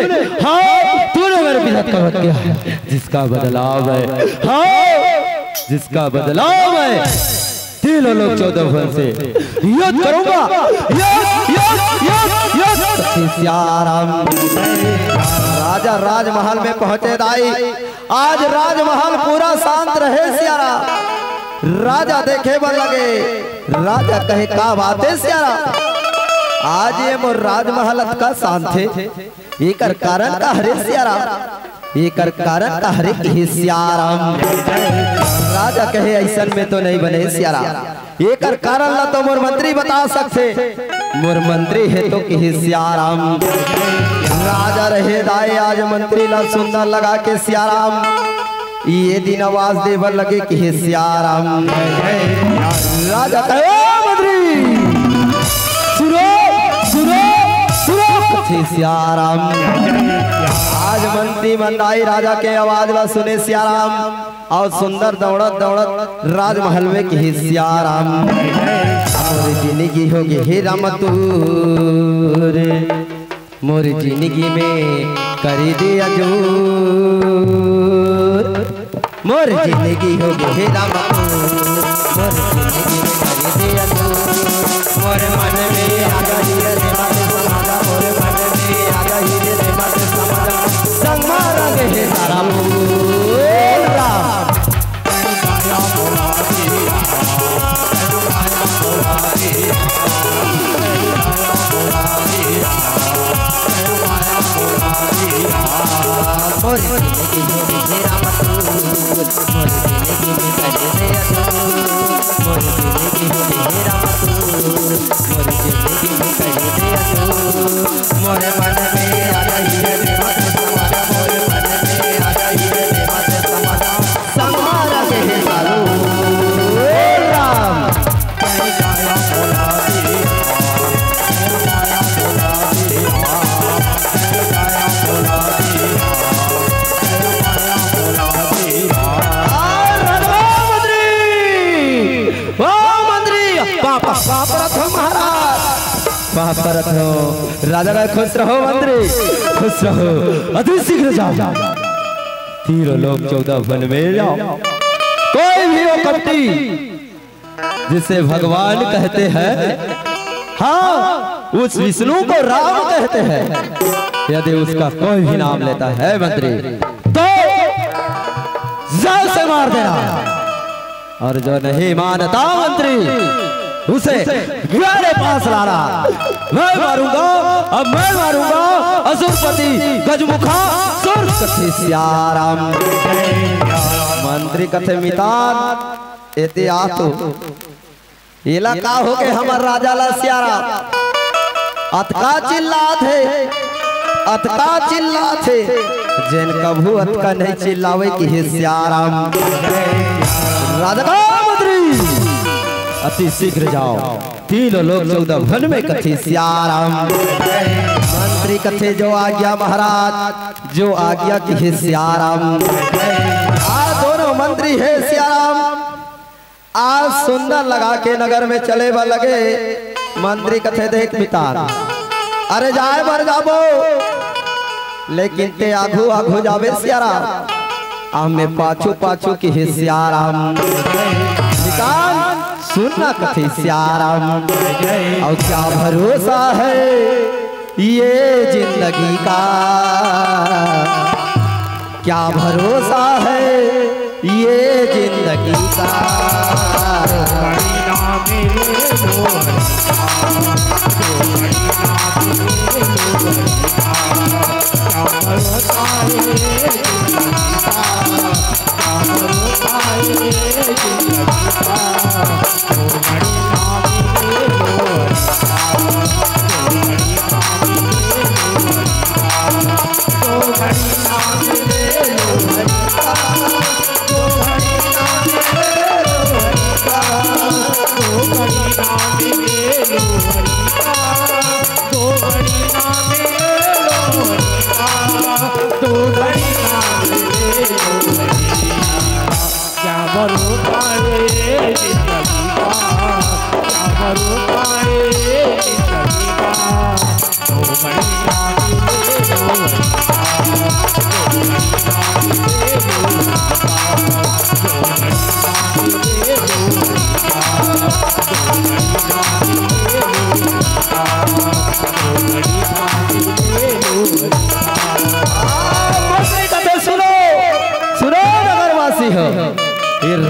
मेरे पिता का वध किया, जिसका बदलाव है, हाँ जिसका बदलाव है, तीनों लोग 14 भुवन से युद्ध करूंगा, सियाराम। राजा राजमहल में पहुंचे दाई, आज राजमहल पूरा शांत रहे सियाराम। राजा देखे बन लगे, राजा कहे का बात है सियाराम, आज ये मोर राजमहल का शांत है, एकर कारण का हरे सियाराम, एकर कारण का हरे कि सियाराम। राजा कहे ऐसा में तो नहीं बने सियाराम, एकर कारण ला तो मोर मंत्री बता सकते, मोर मंत्री है तो कि सियाराम। राजा रहे दाए आज मंत्री ला सुंदर लगा के सियाराम, ये दिन आवाज देवर लगे कि हे सियाराम। राजा कहे मंत्री सुनो सुनो सुनो सियाराम। आज मंत्री मंदाई राजा के आवाज ला सुने सियाराम, और सुंदर दौड़त दौड़त राजमहल में कि हे सियाराम। मोर जिंदगी होगी हे राम तूर, मोर जिंदगी में करी दे अजूर, मोर जिंदगी होगी हे राम तूर, मोर जिंदगी में करी दे अजूर। मोर मन में आजा हीरे रे माते समाजा, मोर मन में आजा हीरे रे माते समाजा, संग मारेंगे हे सारा पूरा। मोर जिंदगी होगी हे राम तूर, मोर जिंदगी में करी दे अजूर, मोर जिंदगी होगी वहाँ परत हो। राजा का खुश रहो मंत्री, खुश रहो, अति शीघ्र जाओ, तीनों लोग 14 वन में जाओ। कोई भी हो कपटी जिसे भगवान कहते हैं, हाँ उस विष्णु को राम कहते हैं, यदि उसका कोई भी नाम लेता है मंत्री तो जान से मार देना, और जो नहीं मानता मंत्री उसे मेरे पास लाना। मैं मारूंगा, अब मैं मारूंगा असुरपति गजमुखा सुर कथे सियाराम। मंत्री कथे मितान एते आतो एला का हो के हमर राजा ला सियाराम अतका चिल्लात है, अतका चिल्लात है, जिन कभू अतका नहीं चिल्लावे कि हे सियाराम। राजा का मंत्री अति शीघ्र जाओ, तीनों लोग 14 वन में कथे सियाराम। मंत्री कथे जो आज्ञा महाराज, जो आज्ञा की हे सियाराम। आज दोनों मंत्री है सियाराम, आज सुंदर लगा के नगर में चले बा लगे। मंत्री कथे देख मितान, अरे जाए बर जाबो, लेकिन ते आघू आघू जावे सियाराम, हमें पाछू पाछू की हे सियाराम। मितान सुनना कथे सियाराम, और क्या भरोसा है ये जिंदगी का, क्या भरोसा है ये जिंदगी का।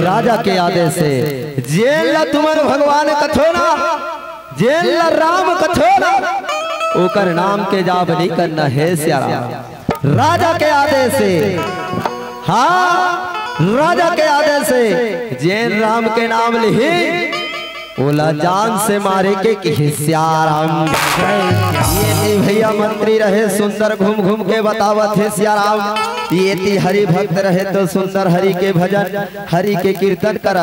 राजा के आदेश से जेल तुमन भगवान कथोना, जेल राम कथोना, ओकर नाम के जाप नहीं करना है सियाराम। राजा के आदेश से, हाँ राजा के आदेश से जेल राम के नाम लिही, ओला जान से मारे के कि सियाराम। ये नहीं भैया मंत्री रहे सुंदर घूम घूम के बतावत है सियाराम, ये ती हरि भक्त रहे तो सुंदर हरि के भजन हरि के कीर्तन कर।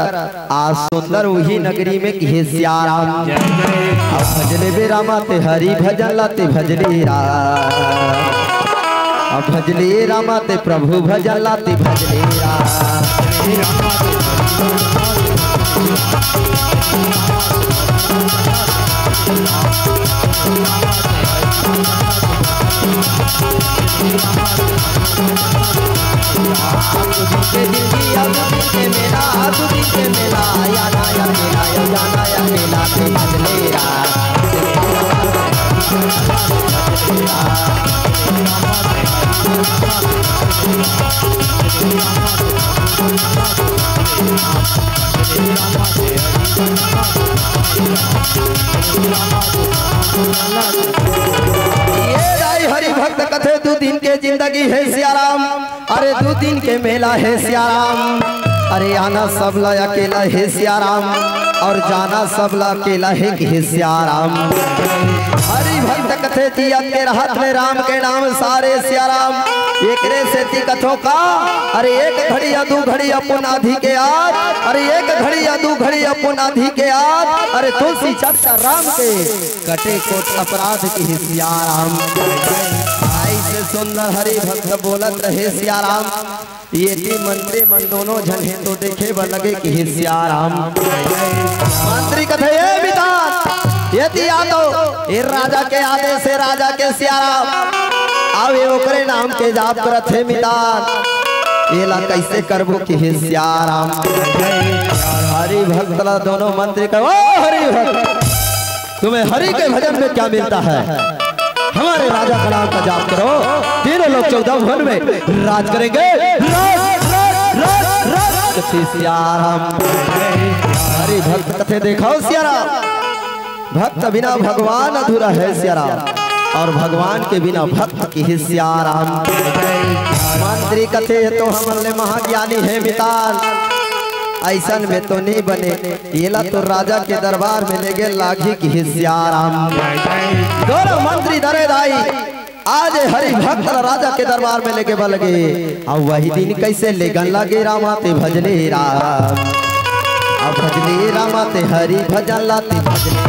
आज सुंदर वही नगरी में कि सियाराम, अब भजले बे रामा ते हरि भजन लाते भजले राम, अब भजले रामा ते प्रभु भजन लाते भजले राम। हरि भक्त कथे 2 दिन के जिंदगी है सियाराम, अरे 2 दिन के मेला है सियाराम। अरे आना सब ला अकेला है सियाराम, और जाना सब ला अकेला है कि सियाराम। हरि भक्त कथे दिया के हाथ में राम के नाम सारे सियाराम, एक रे से ती कथों का, अरे एक घड़ी या 2 घड़ी अपन आधी के आज, अरे एक घड़ी या 2 घड़ी अपन आधी के आज, अरे तुलसी चर्चा राम के कटे कोट अपराध की सियाराम। से सुंदर हरि भक्त बोलत रहे सियाराम, ये ती मंत्री मन दोनों जन है तो देखे ब लगे कि सियाराम। मंत्री कथे ये बिता यदि तो ये राजा के आदेश से राजा के सियाराम अब ये ओकरे नाम के जाप करत है मितान ये ला कैसे करबो कि हे सियाराम हरि भक्त ला दोनों मंत्री का ओ हरि भक्त तुम्हें हरि के भजन में क्या मिलता है हमारे राजा का नाम का जाप करो तीनों लोग 14 भवन में राज करेंगे सियाराम हरि भक्त कथे देखो सियाराम भक्त बिना भगवान अधूरा है सियाराम और भगवान के बिना भक्त की ही सियाराम मंत्री कथे तो हमने महाज्ञानी है मितान ऐसन में तो नहीं बने ये ला तो राजा के दरबार में ले गए लागी की ही सियाराम दोनों मंत्री दरे दाई आज हरि भक्त राजा के दरबार में लेके बल गए अब वही दिन कैसे लेगन लगे रामाते भजने राम अब भजने रामाते हरि भजन लाते भजने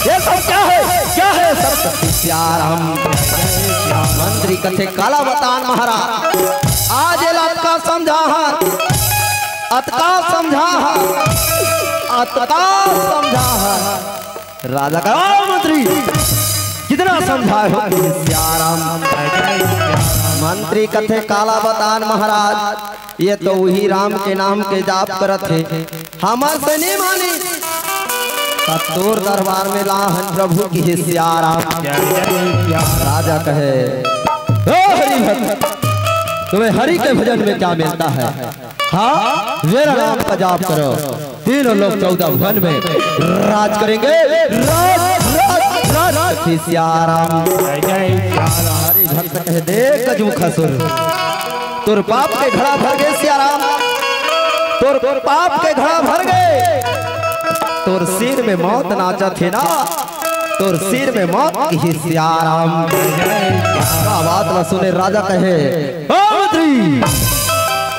ये सब क्या है सब सियाराम मंत्री कथे काला बतान महाराज आज अतका समझा राजा का मंत्री कितना समझाए हो सियाराम मंत्री कथे काला बतान महाराज ये तो वही राम के नाम के जाप करत है हमार से नहीं मानी तोर दरबार में लाहन प्रभु की ही सियाराम राजा कहे ओ हरि भक्त तुम्हें हरि के भजन में क्या मिलता है हाँ मेरा नाम का जाप करो तीनों लोग 14 भवन में राज करेंगे सियाराम हरि भक्त कहे देख गजू खसुर तुर पाप के घड़ा भर गए सियाराम तुर पाप के घड़ा भर गए तोर सिर में मौत नाचा थे ना तोर सिर में मौत की सियाराम बात न सुने राजा कहे मंत्री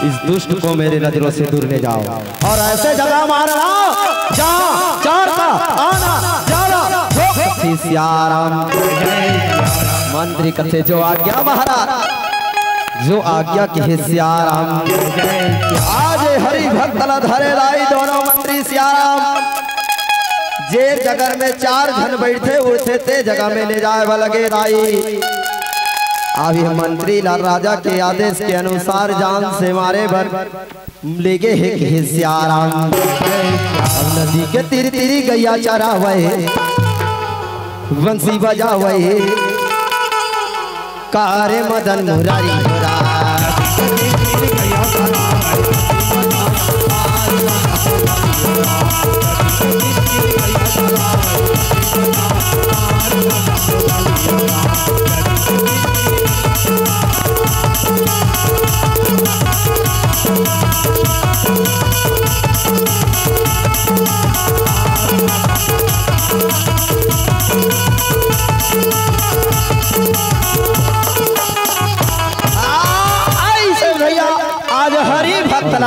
इस दुष्ट को मेरे नजरों से दूर ले जाओ और ऐसे जगह मारना जहाँ चार का आना जाना सियाराम मंत्री कथे जो आज्ञा महाराज जो आज्ञा की सियाराम आज हरि भक्त धरे लाई दोनों मंत्री सियाराम जे जगह में 4 जन बैठे उठे ते जगह में ले जाए लगे राई अभी मंत्री लाल राजा के आदेश के अनुसार जान से मारे भर लेके है सियाराम नदी के तीर तीरी गैया चरा वही बंसी बजा वही कारे मदन मुरारी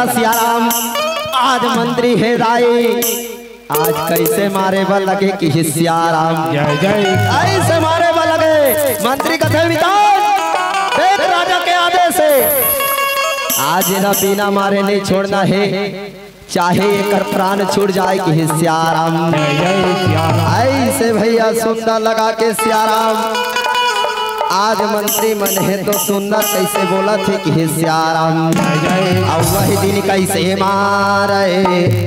सियाराम आज मंत्री है राई आज कैसे मारे बल लगे कि सियाराम जय जय ऐसे मारे बल लगे मंत्री कथे विचार देख राजा के आदेश से आज ना बिना मारे नहीं छोड़ना है चाहे एक प्राण छूट जाए कि सियाराम ऐसे भैया सुंदर लगा के सियाराम आज मंत्री मन है तो सुंदर कैसे बोला थे कि सियाराम अब वही दिन कैसे मारे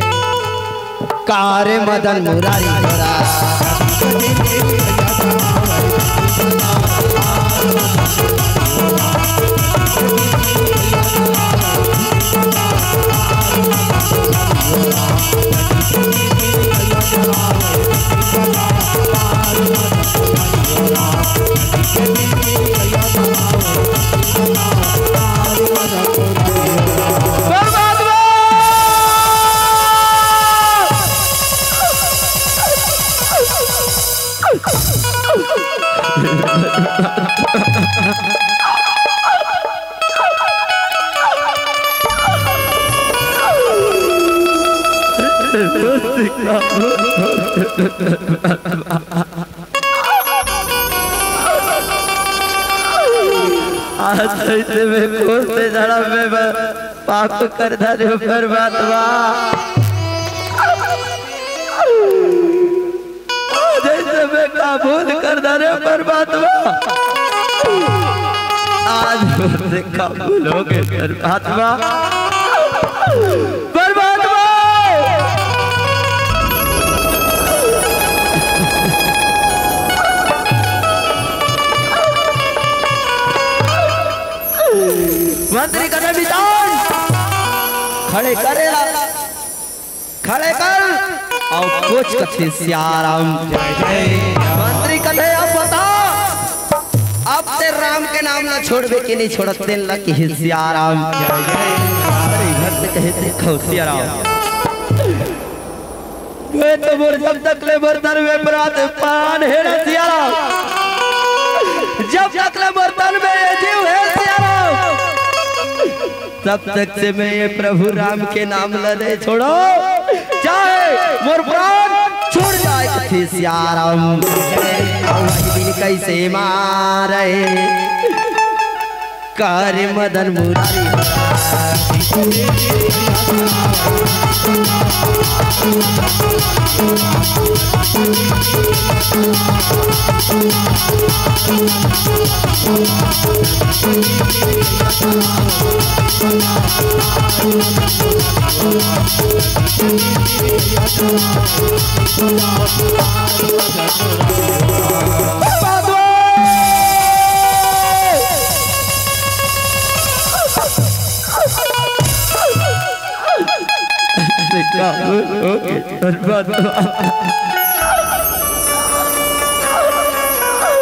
कारे मदन मुरारी आज ऐसे में कौन से जड़ा में पाप कर धरे परमात्मा जैसे में काबूल कर धरे परमात्मा आज मुझसे काबूल हो गए परमात्मा परमात्मा मंत्री का विधान खड़े करेला खड़े कर और कुछ कथे सियाराम मंत्री कथे अब बता अब ते राम के नाम ना छोड़बे कि नहीं छोड़ते लकी सियाराम अरे भक्त कहते खो सियाराम वे तो मोर जब तक ले बर्तन में बरात पान है सियाराम जब तक ले बर्तन में ये जीव है सियाराम तब तक से मैं ये प्रभु राम के नाम ले छोड़ो चाहे मोर प्राण छोड़ जाए कथे सियाराम कैसे मारे कार्य मदन मुरारी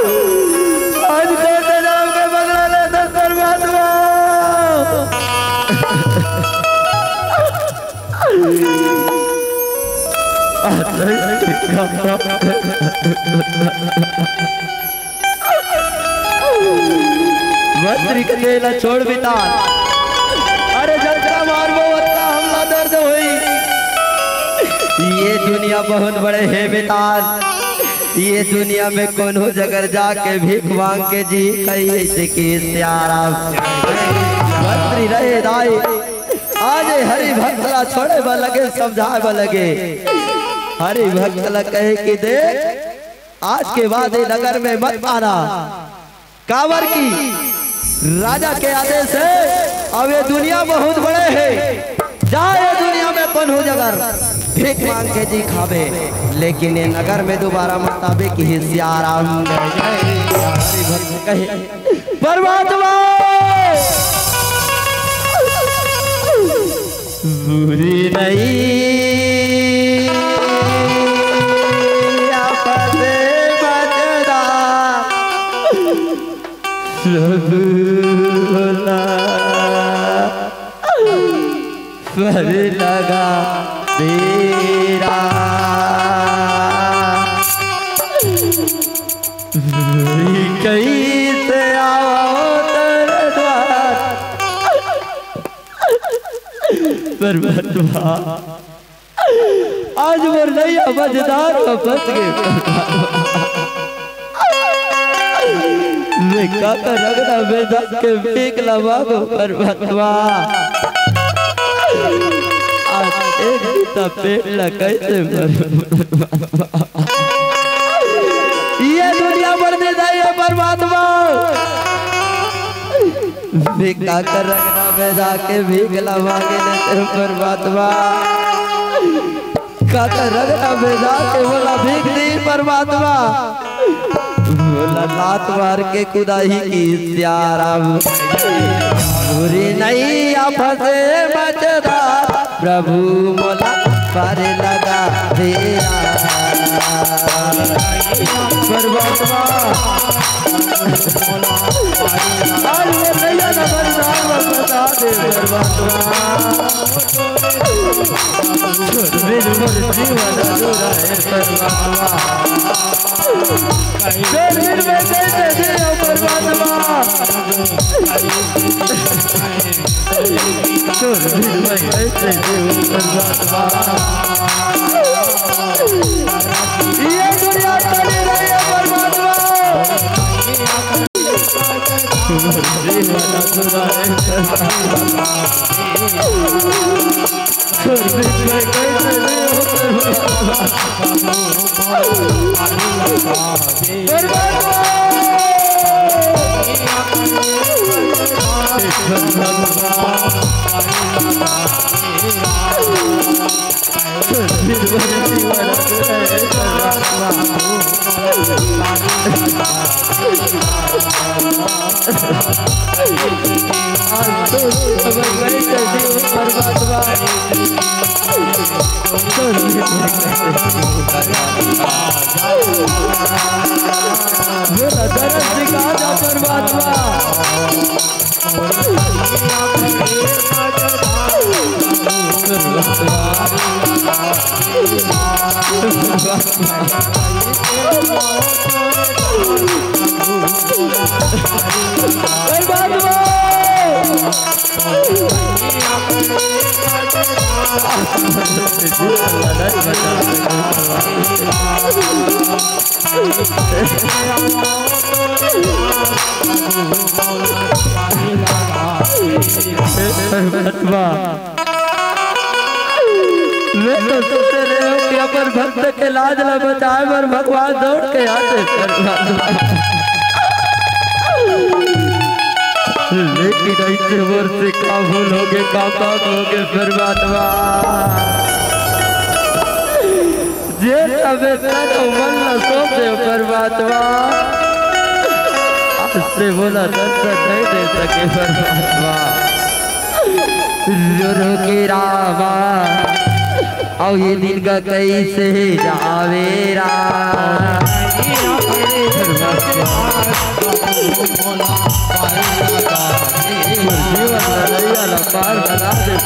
आज कैसे नाम के बदला लेता परमात्मा मंत्री कथेला छोड़ बिता अरे जल्दा मार वो हमला दर्द हुई ये दुनिया बहुत बड़े है बेताल ये दुनिया में कोनो जगह जाके भीख मांग के जी कई ऐसे के सियारा मंत्री रहे दाई आज हरि भक्तला छोड़े बा लगे समझाए बा लगे हरि भक्तला कहे कि देख आज के बाद नगर में मत आना कांवर की राजा के आदेश है अब ये दुनिया बहुत बड़े है जाए दुनिया में कौन हो जगह भीख मांग के जी खावे लेकिन ये नगर में दोबारा मत आवे कि सियाराम हरि भक्त कहे परमात्मा बुरी नहीं आपसे बचदा पर लगा तेरा कैसे आओ तेरे द्वार परमात्मा आज मोर नैया मजेदार का फंस गए मैं काका रगड़ा बेदा के भीख लवागो परमात्मा पेट कैसे ये दुनिया बढ़ने जाइए परमात्मा भिक्षा कर रखना बेदा के भीख लवागे परमात्मा काकर रखना बेदा के बोला भीख दी परमात्मा बोला लात मार के कुदाही की सियारा बुरी नहीं फंसे मचदार प्रभु मोला पर लगा तेरा परमात्मा दे परमात्मा जीवन अधूरा है परमात्मा में कैसे जियो परमात्मा में कैसे जियो परमात्मा ये दुनिया चली रही है परमात्मा जीवन अधूरा है परमात्मा में कैसे जियो पर भक्त के लाज न बचाए पर भगवान दौड़ के आते लेकिन ऐसे वर्ष का भूल होगे का पाप होगे परमात्मा जे तबे तन मन न सोचे परमात्मा आपसे बोला दर्शन नहीं दे सके परमात्मा रो के रामा और ये दिन का कैसे जावेरा पार बना दे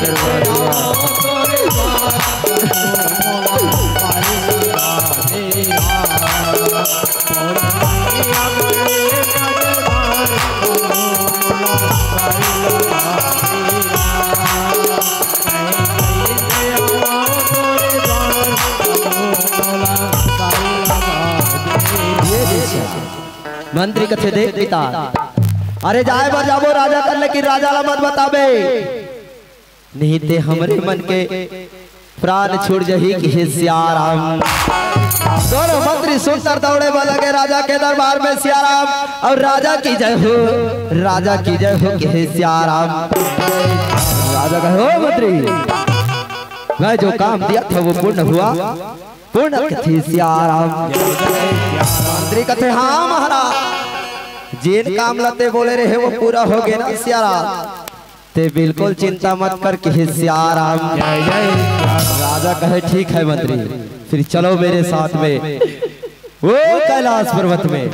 मंत्री कथे देख पिता अरे जाए बार जाबो राजा कर लेकिन राजा ला मत बताबे नहीं ते हमरे मन के प्राण छूट जही कि सियाराम दोनों मंत्री सुनकर दौड़े वाला के राजा के दरबार में सियाराम और राजा की जय हो कि सियाराम राजा कहे हो मंत्री मैं जो काम दिया था वो पूर्ण हुआ पूर्ण कथे सियाराम मंत्री कथे हाँ महाराज जिन काम लते बोले रहे वो पूरा हो गया ना सियाराम ते बिल्कुल चिंता मत कर कि सियाराम राजा कहे ठीक है मंत्री फिर चलो मेरे साथ में वो कैलाश पर्वत में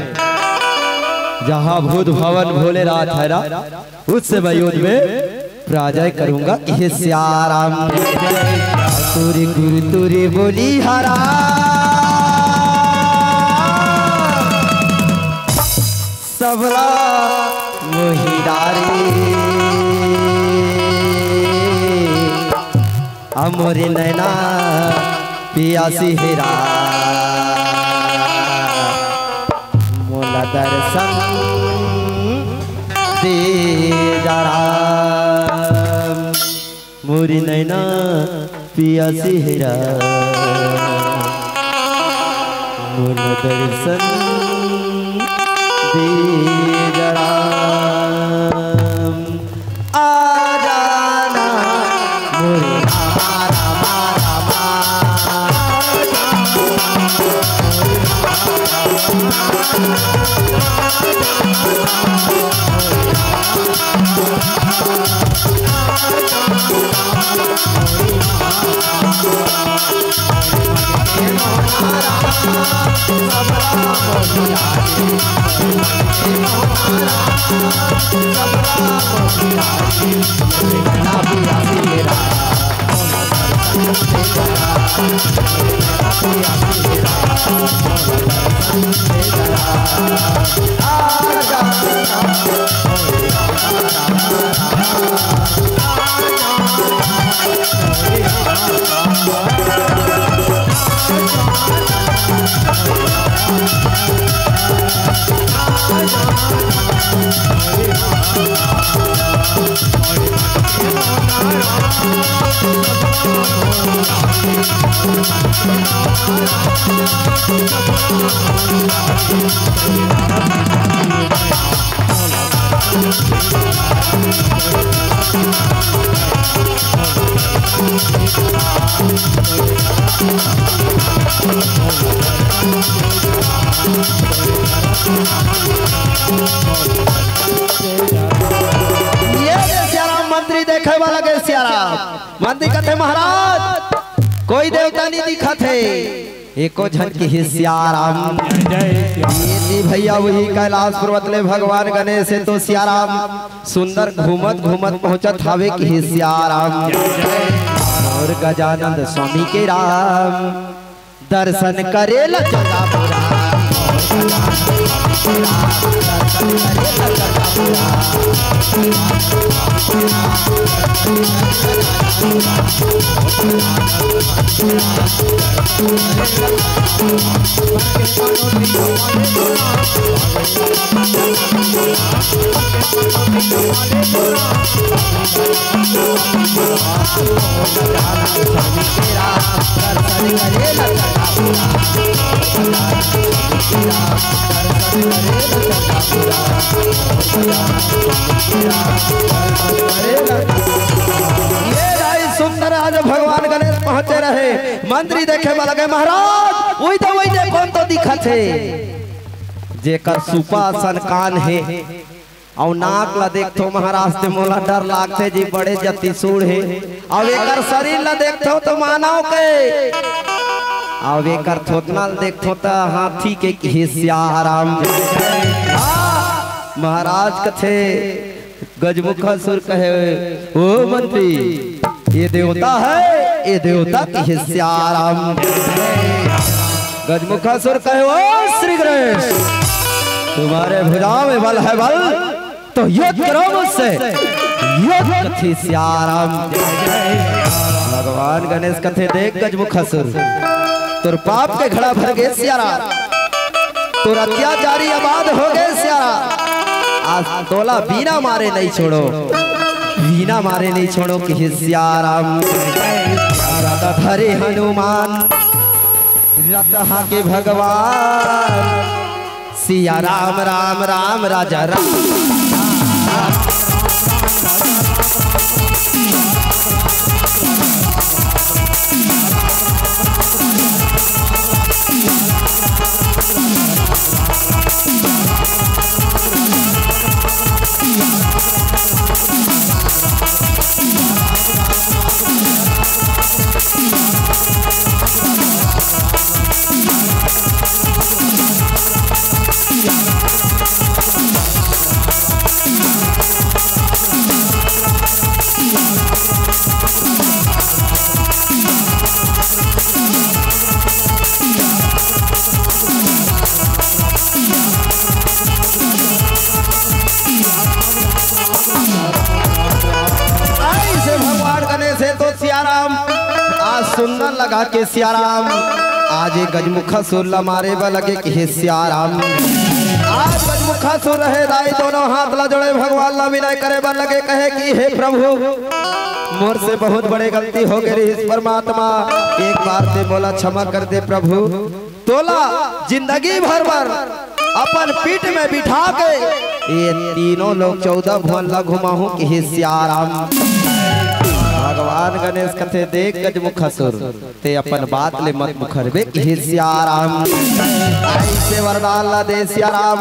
जहाँ भूत भवन भोलेनाथ है ना उससे मैं युद्ध में राजा करूंगा कि सियाराम तुरी गुरु तुरी बोली हरा सबला मोहिदारी अमोरे नैना पियासी हेरा मोला दर्शन दे जरा मोरी नैना पियासी हेरा मोला दर्शन दे जरा आ जाना मोरे रामा मंत्री देखे वाला के सियाराम मंत्री कहते महाराज कोई देवता नहीं दिखा थे एको झन की सियाराम ये भैया वही कैलाश पर्वत ले भगवान गणेश से तो सियाराम सुंदर घूमत घूमत पहुंचत हावे की सियाराम और गजानंद स्वामी के राम दर्शन करेला जगा पुरा सुंदर आज भगवान गणेश पहुंचे रहे मंत्री देखे वाला गए महाराज वही तो कौन तो दिखत है जेकर सुपासन कान है और नाक ला देखो महाराज ते मोला डर लागते जी बड़े जति सूढ़ है और एकर शरीर ला देखो तो मानव के और एकर थोतना देखो तो हाथी के हिस्साराम महाराज कथे गजमुखासुर कहे ओ मंत्री ये देवता है ये देवता की हिस्साराम गजमुखासुर कहे ओ श्री गणेश तुम्हारे भुजाओं में बल है बल तो युद्ध करो मुझसे युद्ध कथी सियाराम भगवान गणेश कथे देख गजमुखासुर तुर पाप के घड़ा भर गए सियाराम तुर अत्याचारी आबाद हो गए सियाराम आज तोला बिना मारे नहीं छोड़ो बिना मारे नहीं छोड़ो कि सियाराम धरे हनुमान रतहा के भगवान सिया राम राम राम राजा राम सुंदर लगा के सियाराम आज गजमुखासुर मारे बा लगे कि सियाराम आज गजमुखासुर रहे दाई दोनों हाथ ला जोड़े भगवान ला विनय करे बा लगे कहे कि हे प्रभु मोर से बहुत बड़े गलती हो गई परमात्मा एक बार से बोला क्षमा कर दे प्रभु तोला जिंदगी भर अपन पीठ में बिठा के ये तीनों लोग 14 भुवन ला घुमाहू कि सियाराम भगवान गणेश कथे देख गजमुखासुर ते अपन बात ले मत मुखरबे कि सियाराम ऐसे वरदान ला दे सियाराम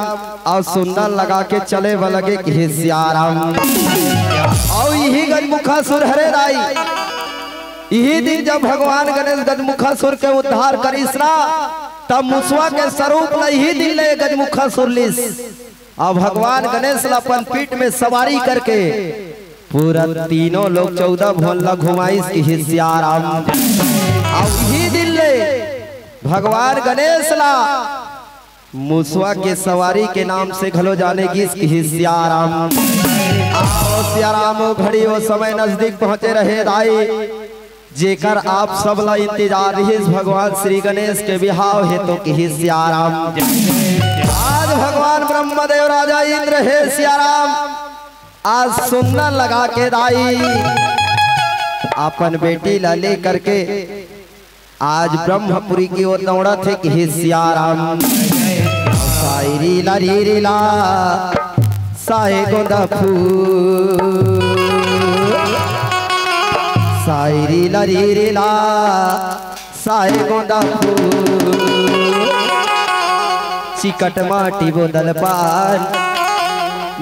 और सुंदर लगा के चले लगे कि सियाराम और यही गजमुखासुर हरे राई यही दिन जब भगवान गणेश गजमुखासुर के उद्धार करिस ना तब मुसवा के स्वरूप ला यही दिन ले गजमुखासुर लिस और भगवान गणेश अपन पीठ में सवारी करके पूरा तीनों लोग 14 भोला घुमाइस की हिस्याराम। और यही दिन ले भगवान गणेश ला मुसवा के सवारी के नाम से घलो जाने की इसकी हिस्याराम। सियाराम घड़ी वो समय नजदीक पहुंचे रहे दाई जेकर आप सब ला इंतजार रही भगवान श्री गणेश के बिहाव है तो की सियाराम। आज भगवान ब्रह्मदेव राजा इंद्र है सियाराम आज सुंदर लगा के दाई अपन बेटी ला ले करके आज ब्रह्मपुरी की ओर दौड़ा थे कि सियाराम। सायरी ला री ला साए गोंदा फूल सायरी ला री ला साए गोंदा फूल चिकट माटी बोदल पान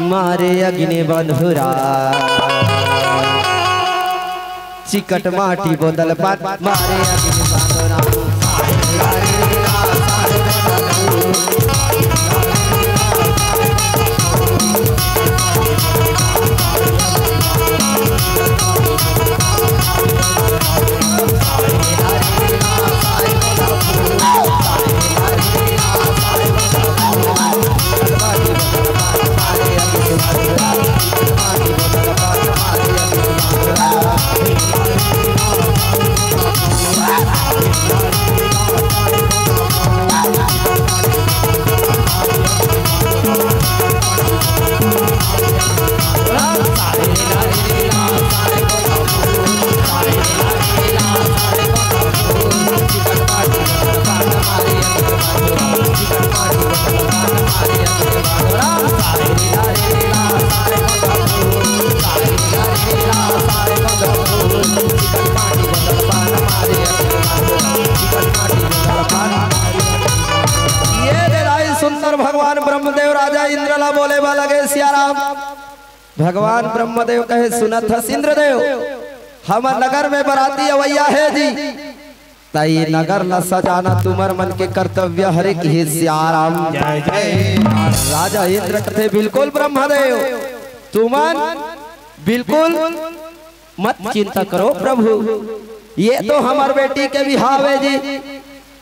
मारे अग्नि बंधुरा चिकट माटी बोदल पान मारे अग्नि बंधुरा। भगवान ब्रह्मदेव राजा इंद्र ला बोले वाला गए सियाराम। भगवान ब्रह्मदेव कहे सुनत हस इंद्रदेव हमर नगर में बराती अवैया है जी तई नगर ला सजाना तुमर मन के कर्तव्य हरे की सियाराम। राजा इंद्र कहे बिल्कुल ब्रह्मदेव तुमन बिल्कुल मत चिंता करो प्रभु ये तो हमार बेटी के बिहाव है जी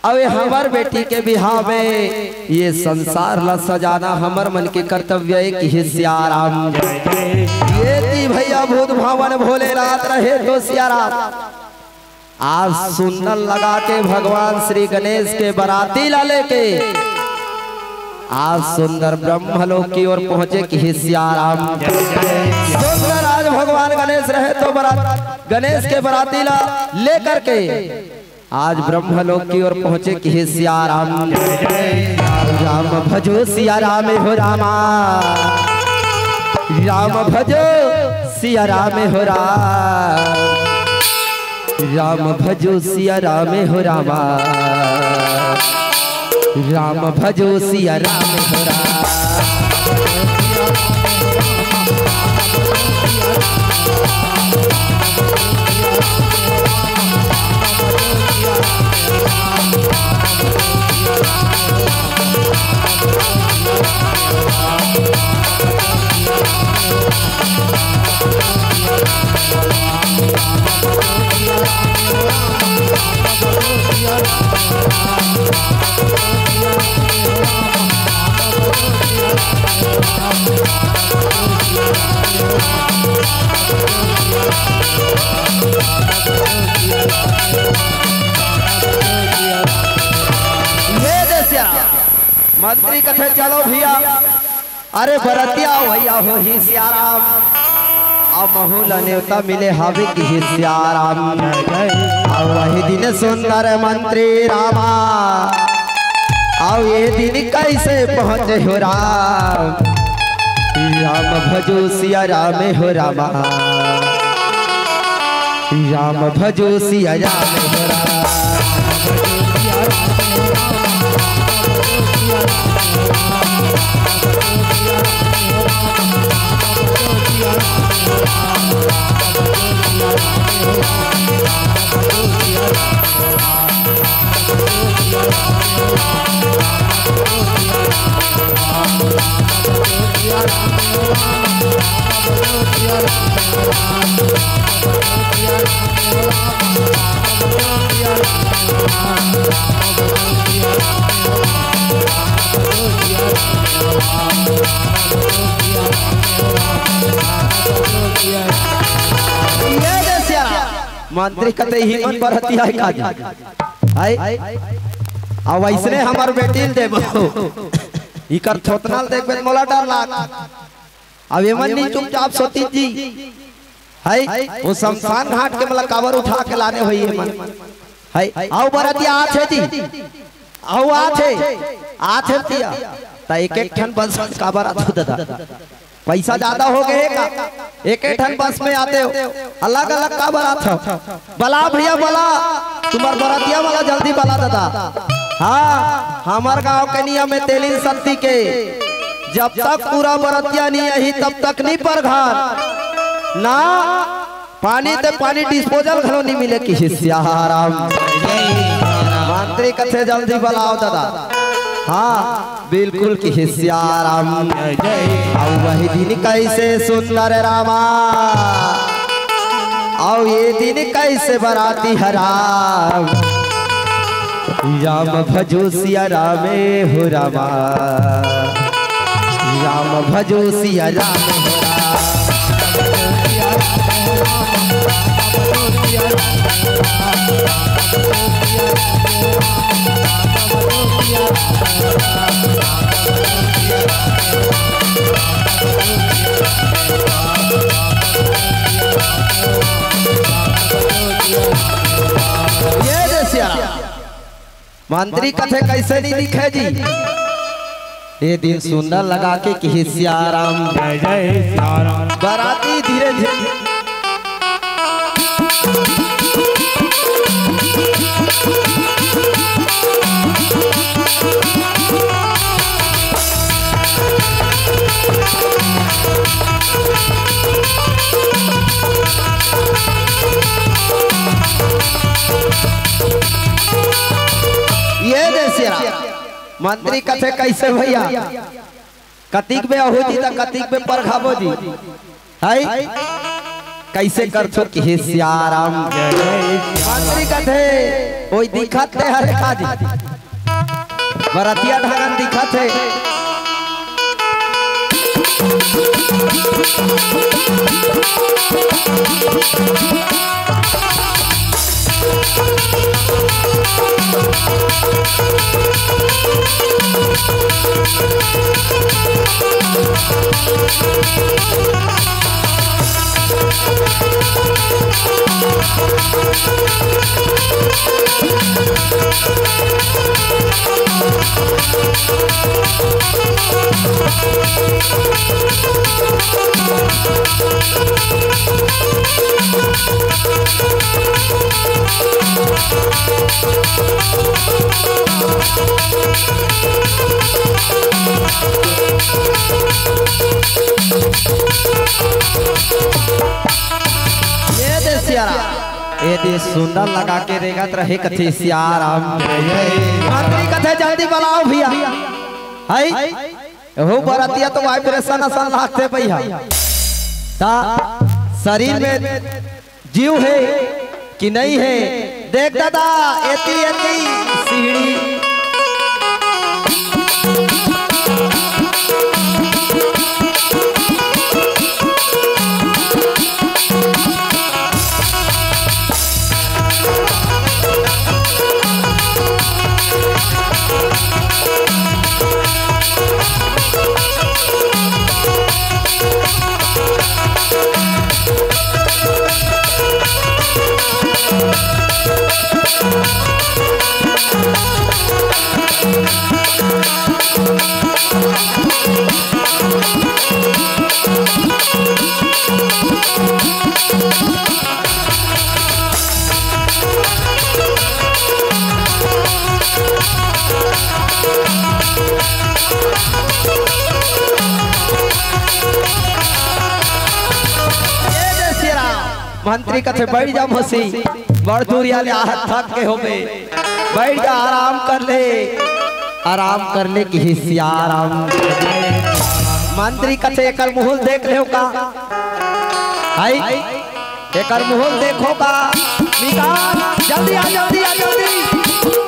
अवे हमार बेटी के बिहाव में ये संसार ला सजाना हमर मन के कर्तव्य है कि सियाराम। ये ती भैया भूत भावन भोलेनाथ रहे तो सियाराम आज सुंदर लगा के भगवान श्री गणेश के बराती ला लेके आज सुंदर ब्रह्मलोक की ओर पहुंचे कि सियाराम। सुंदर आज भगवान गणेश रहे तो बरात गणेश के बराती ला लेकर के आज ब्रह्मलोक की ओर पहुंचे कि सियाराम। राम भजो सिया राम हो रामा राम भजो सिया राम हो राम भजो सिया राम हो रामा राम भजो सिया राम हो राम। मंत्री कथे चलो भैया अरे बरतिया भैया हो ही सियाराम अब महूला नेवता मिले हावे की ही सियाराम। और वही दिन सुंदर मंत्री रामा और ये दिन कैसे पहुंचे हो राम राम भजो सिया राम हो रामा राम भजो सिया राम हो राम। Thank you. मंत्री कते हिम्मत पर हती है काज आई आ वैसने हमर बेटी देबो इकर थोतनाल देखबे मोला डर लाग अब एमनी चुपचाप सोती जी है वो शमशान घाट के मतलब कावर उठा के लाने होई है मन है आओ बरतिया आछे जी आओ आछे तिया त एक एक ठन बस कावर आथु दादा पैसा ज्यादा हो गए का एक एक ठन बस में आते हो अलग अलग कावर आते बला भैया बला तुम्हार बरतिया वाला जल्दी बला दादा हाँ हमार गांव के नियम में तेलिन शक्ति के जब तक पूरा बरतिया नहीं आई तब तक नहीं पर घर ना पानी ते पानी डिस्पोजल घरो नहीं मिले किसी सियाराम मंत्री कथे जल्दी बुलाओ दादा हाँ बिल्कुल की सियाराम आओ वही दिन कैसे सुंदर रामा आओ ये दिन कैसे बराती हराम राम भजो सिया रामे हो रामा राम भजो सिया राम हो मंत्री कथे कैसे नहीं लिखे जी ये दिन सुंदर लगा के कि सियाराम जय जय सियाराम बराती धीरे धीरे मंत्री कथे कैसे भैया कतिक में हो जी कतिक में परखाबो जी है कैसे कर छो कि सियाराम मंत्री कथे ओई दिखत है हर खाजी बरतिया ढागन दिखत है ये दे सुंदर लगा के रेगत रहे कथे सियाराम मंत्री कथे जल्दी बुलाओ भैया है हो बरतिया तो वाइब्रेशन असन लागते भैया ता शरीर में जीव है कि नहीं है देख दादा एती एती सीढ़ी मंत्री कथे बैठ जा मसी बड़ दूरिया ले हाथ थक के होबे बैठ जा आराम कर ले कि सियाराम मंत्री कथे एकल मुहल देख ले का आई एक मुहूर्त देखो का विकास जल्दी आ जल्दी आ जल्दी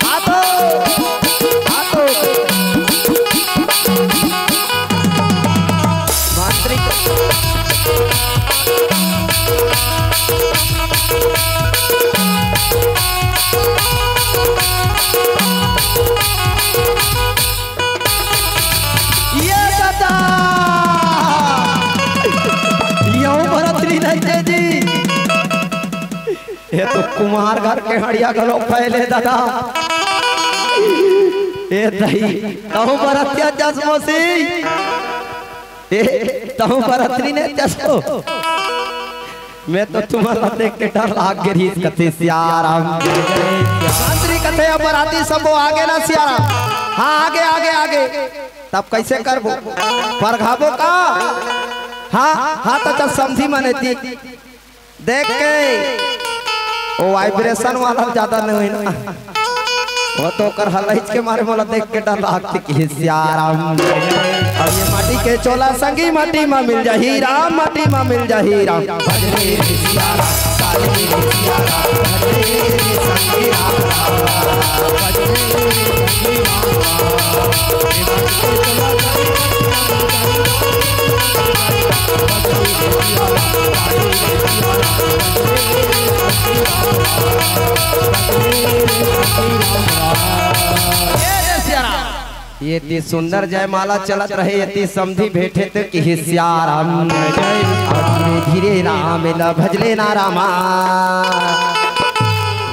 आ तो मांत्रिक ये दादा जी ये तो कुमार घर के हड़िया गलो पहले दादा ए दही कहूँ बरतिया चश्मो से कहूँ बरतरी ने चश्मो मैं तो तुम्हारा देख के डर लाग गिरी कथे सियाराम मंत्री कथे बराती सब आगे ना सियाराम हाँ आगे आगे आगे तब कैसे करबो परघाबो का हाँ हाँ तो चल समझी मने थी देख के वो वाइब्रेशन वाला ज्यादा नहीं हुई ना वो तो कर हलैच के मारे मोला देख के डर लागती कि सियाराम और ये माटी के चोला संगी माटी में मिल जाही राम माटी में मिल जाही राम भजरे सियाराम काली सियाराम भजरे संगी राम ये ती सुंदर जयमाला चलत रहे ये समझी भेटे तो कि सियाराम धीरे धीरे राम ला भजले ना रामा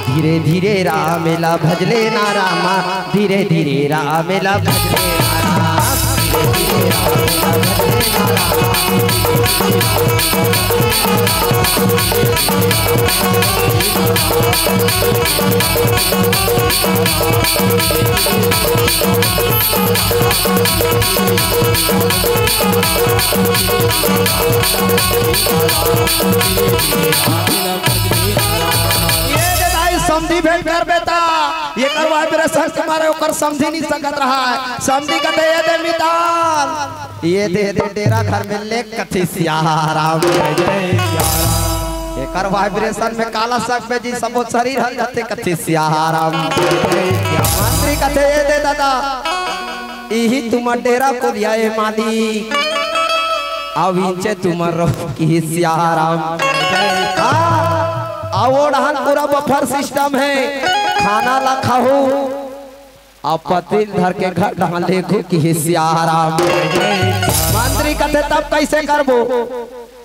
धीरे धीरे राम ला भजले ना रामा धीरे धीरे राम ला भजले ना राम धीरे धीरे राम ला समझी भेंट कर बेटा ये करवा मेरे सर तुम्हारे ऊपर समझी नहीं सकत रहा है समझी का दे मिताल ये दे डेरा घर में ले कथी सियाराम ये कर वाइब्रेशन में काला सक पे जी सब शरीर हल जाते कथी सियाराम मंत्री कथे ये दे दादा यही तुम डेरा को दिया है मालिक अब इनचे तुम रहो की सियाराम आवड़ान पूरा बफर सिस्टम है खाना ला खाओ अब पति धर के घर डाले की सियाराम मंत्री कथे तब कैसे करबो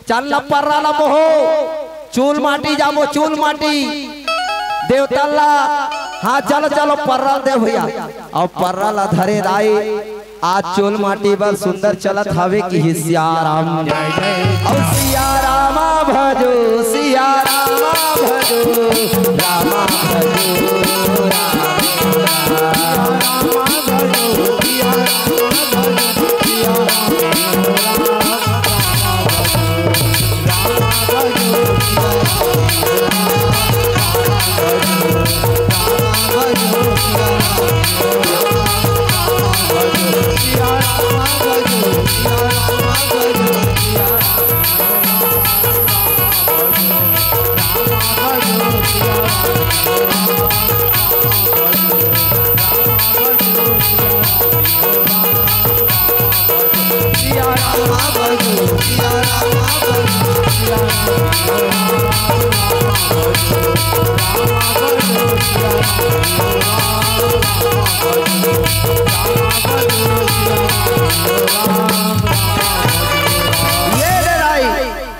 चल न पर्रा ला मोहो चूल माटी जामो चूल माटी देवतल्ला हाँ चलो चलो पर्रा दे भैया अब पर्रा ला धरे राई आज चूल माटी बल सुंदर चलत हवे की सियाराम और सियारामा भजो सियारामा भजो रामा भजो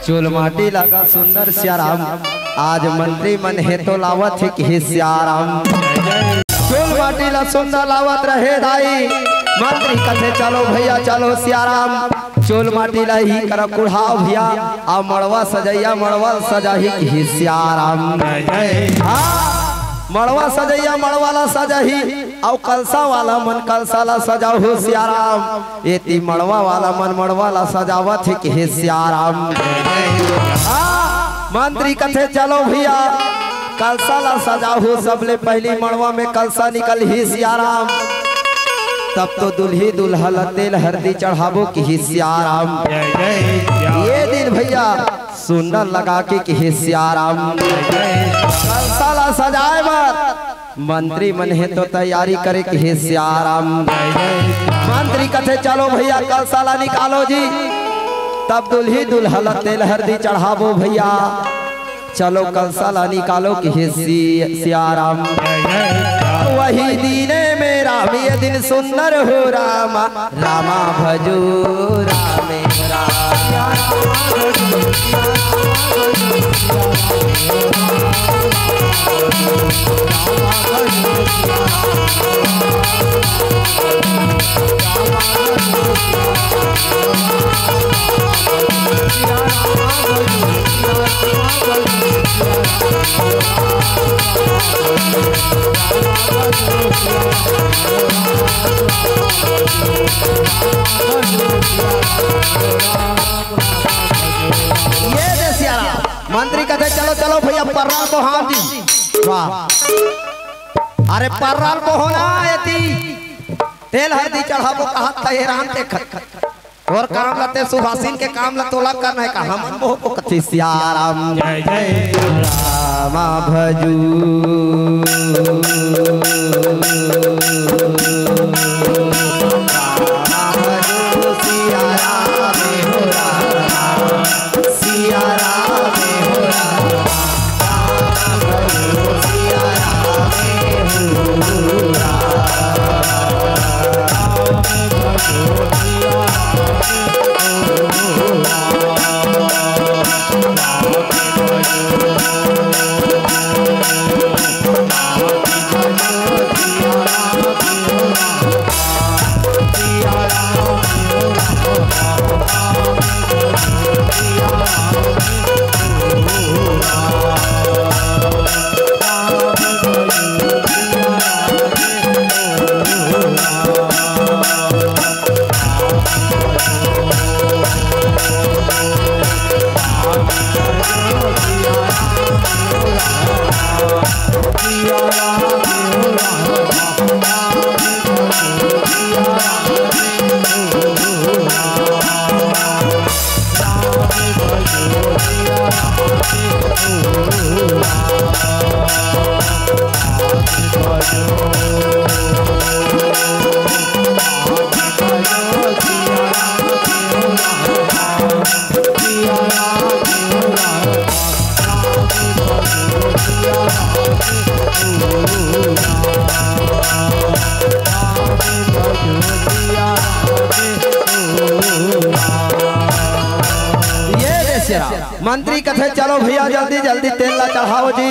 चूल माटी लगा सुंदर सियाराम आज मंत्री मन हे तो लावत है कि सियाराम चूल माटी ला सुंदर लावत रहे दाई मंत्री कथे चलो भैया चलो सियाराम चूल माटी ला ही कर कुढ़ाओ भैया आ मड़वा सजैया मड़वा सजाही कि सियाराम मड़वा सजैया मड़वा ला सजाही और कलसा वाला मन कलसा ला सजाओ हो सियाराम एती मड़वा वाला मन मड़वा ला सजावत है कि सियाराम मंत्री कथे चलो भैया कलसा ला सजाओ हो सबले पहली मड़वा में कलसा निकल ही सियाराम तब तो दुल्ही दुल्हा तेल हल्दी चढ़ाबो कि सियाराम। ये दिन भैया सुंदर लगा के सियाराम। साला सजाए मत मंत्री मन है तो तैयारी करे कि सियाराम। मंत्री कथे चलो भैया कल साला निकालो जी। तब दुल्ही दुल्हा तेल हल्दी चढ़ाबो भैया। चलो कल साला निकालो कि सियाराम। वही दीने में राम ये दिन सुंदर हो रामा। रामा भजो रामे ये दे सियाराम। मंत्री कहते चलो चलो भैया पर्राल को हाँ दी। वाह अरे पर्राल को होना यति तेल हल्दी चढ़ाबो कहा तैरान के और काम लते सुभाषिन के काम ल तोला करना है कहा मन मोह को कथि सियाराम। जय जय रामा भजू मंत्री कथे चलो भैया जल्दी जल्दी तेल ला चढ़ाओ जी।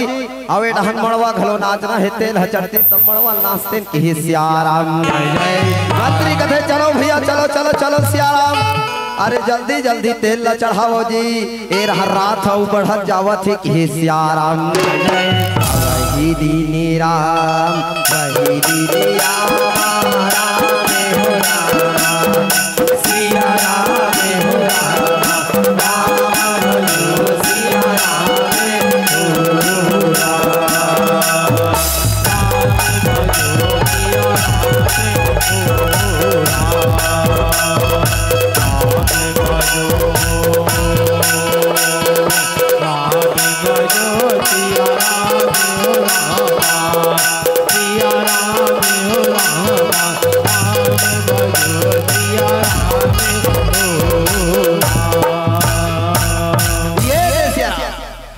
अवे डहन मड़वा घलो नाचना है तेल चढ़ते तब मड़वा नाचते कि सियाराम। मंत्री कथे चलो भैया चलो चलो चलो सियाराम। अरे जल्दी जल्दी तेल ला चढ़ाओ जी। ए रात हो बढ़त जावत है कि सियाराम। वही दीनी राम वही दीनी राम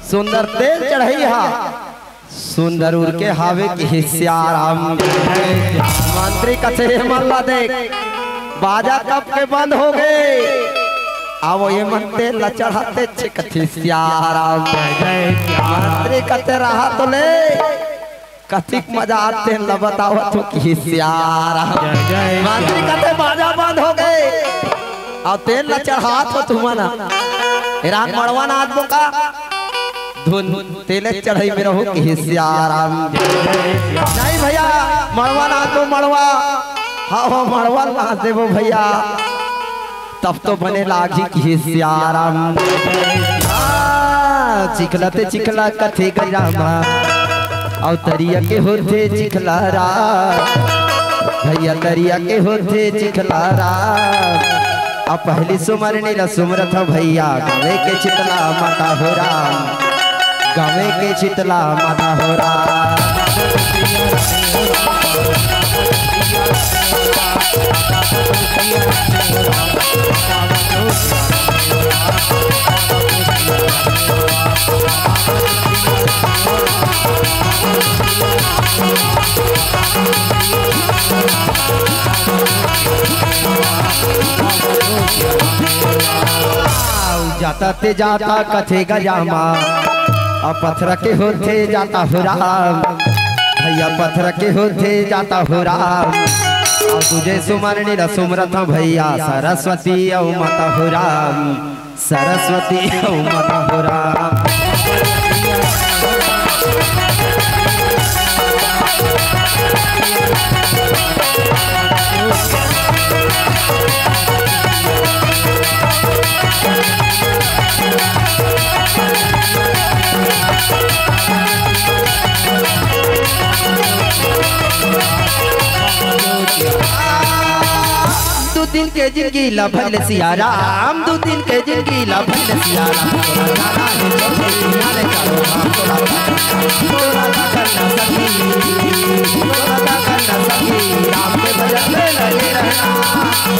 सुंदर तेल चढ़ाई हा सुंदर उड़ के हावे की सियाराम। मंत्री कथे मल्ला देख बाजा कब के बंद हो गए। आवो ये मन तेल चढ़ाते कथी सियाराम। मंत्री कथे रहा तो ले कथिक मजा आते ल बताओ तो की सियाराम। मंत्री कथे बाजा बंद हो गए और तेल चढ़ा तो तुम्हारा रात मड़वा नाच बोका धुन तेले चढ़ाई में रहो कि सियाराम। नहीं भैया मड़वा नाच दो मड़वा। हाँ मड़वा नाच देवो भैया तब तो बने लागी कि सियाराम। चिखलाते चिखला कथे गरामा और तरिया के होते चिखला रा। भैया दरिया के होते चिखलारा आ पहली सुमरनी ल सुमरथ भैया गावे के चितला माता हो राम गावे के चितला माता हो राम। जाता ते जाता कथे गजामा अब पत्थर के होते जाता हो राम भैया पत्थर के होते जाता हो राम और तुझे सुमरनी र सुमरथ भैया सरस्वती औ माता हो राम सरस्वती औ माता हो राम। दो दिन के जिंदगी ला भल सिया राम दो दिन के जिंदगी ला भल सिया राम राम के भजन में लगे रहना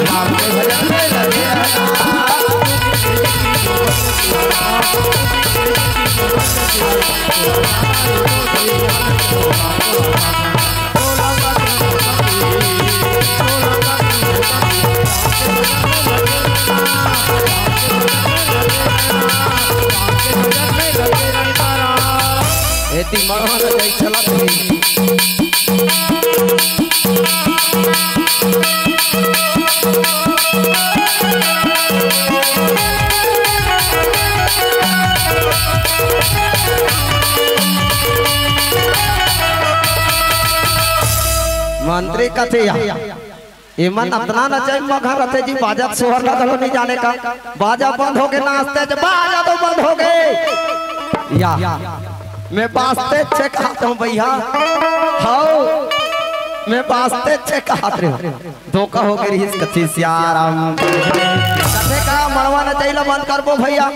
राम के भजन में लगे रहना। एती महान जय चला मंत्री कथे एमन अपना नचे मघा रथे जी बाजा सोहर लगलो नहीं जाने का बाजा बंद हो गए नाचते ज बाजा तो बंद हो गए या मैं बास्ते चेक खाता हूं भैया हाओ मैं बास्ते चेक खात रहे धोखा हो गई इस कथी सियाराम कथे का मड़वा नचैला बंद करबो भैया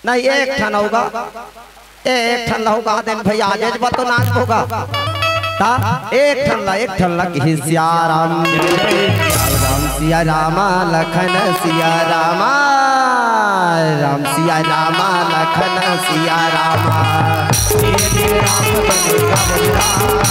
नहीं एक ठन होगा एक ठन होगा दिन भैया आज बतो नाच होगा एक ठल्ला की सिया राम राम सिया रामा लखन सिया रामा राम सिया रामा लखन सिया रामा राम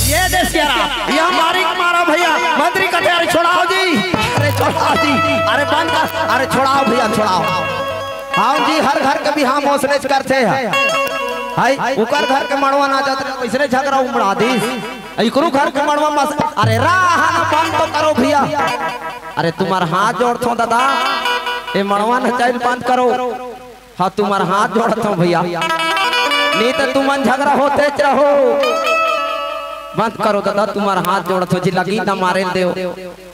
ये हमारी मारा भैया मंत्री कहते अरे छोड़ाओ जी अरे बंद कर अरे छोड़ाओ भैया छोड़ाओ। हाँ जी हर घर के भी हम हौसले करते हैं हाय उकर घर के मड़वा ना जाते वैसे झगड़ा उमड़ा दी इकरू घर के मड़वा मस अरे राह बंद तो करो भैया अरे तुम्हारा हाथ जोड़ता दादा ये मड़वा ना चाइल बंद करो हाँ तुम्हारा हाथ जोड़ता भैया नहीं तो तुम झगड़ा होते रहो बंद करो दादा तुम्हारा हाथ जोड़त हो जी लगी ना मारे दे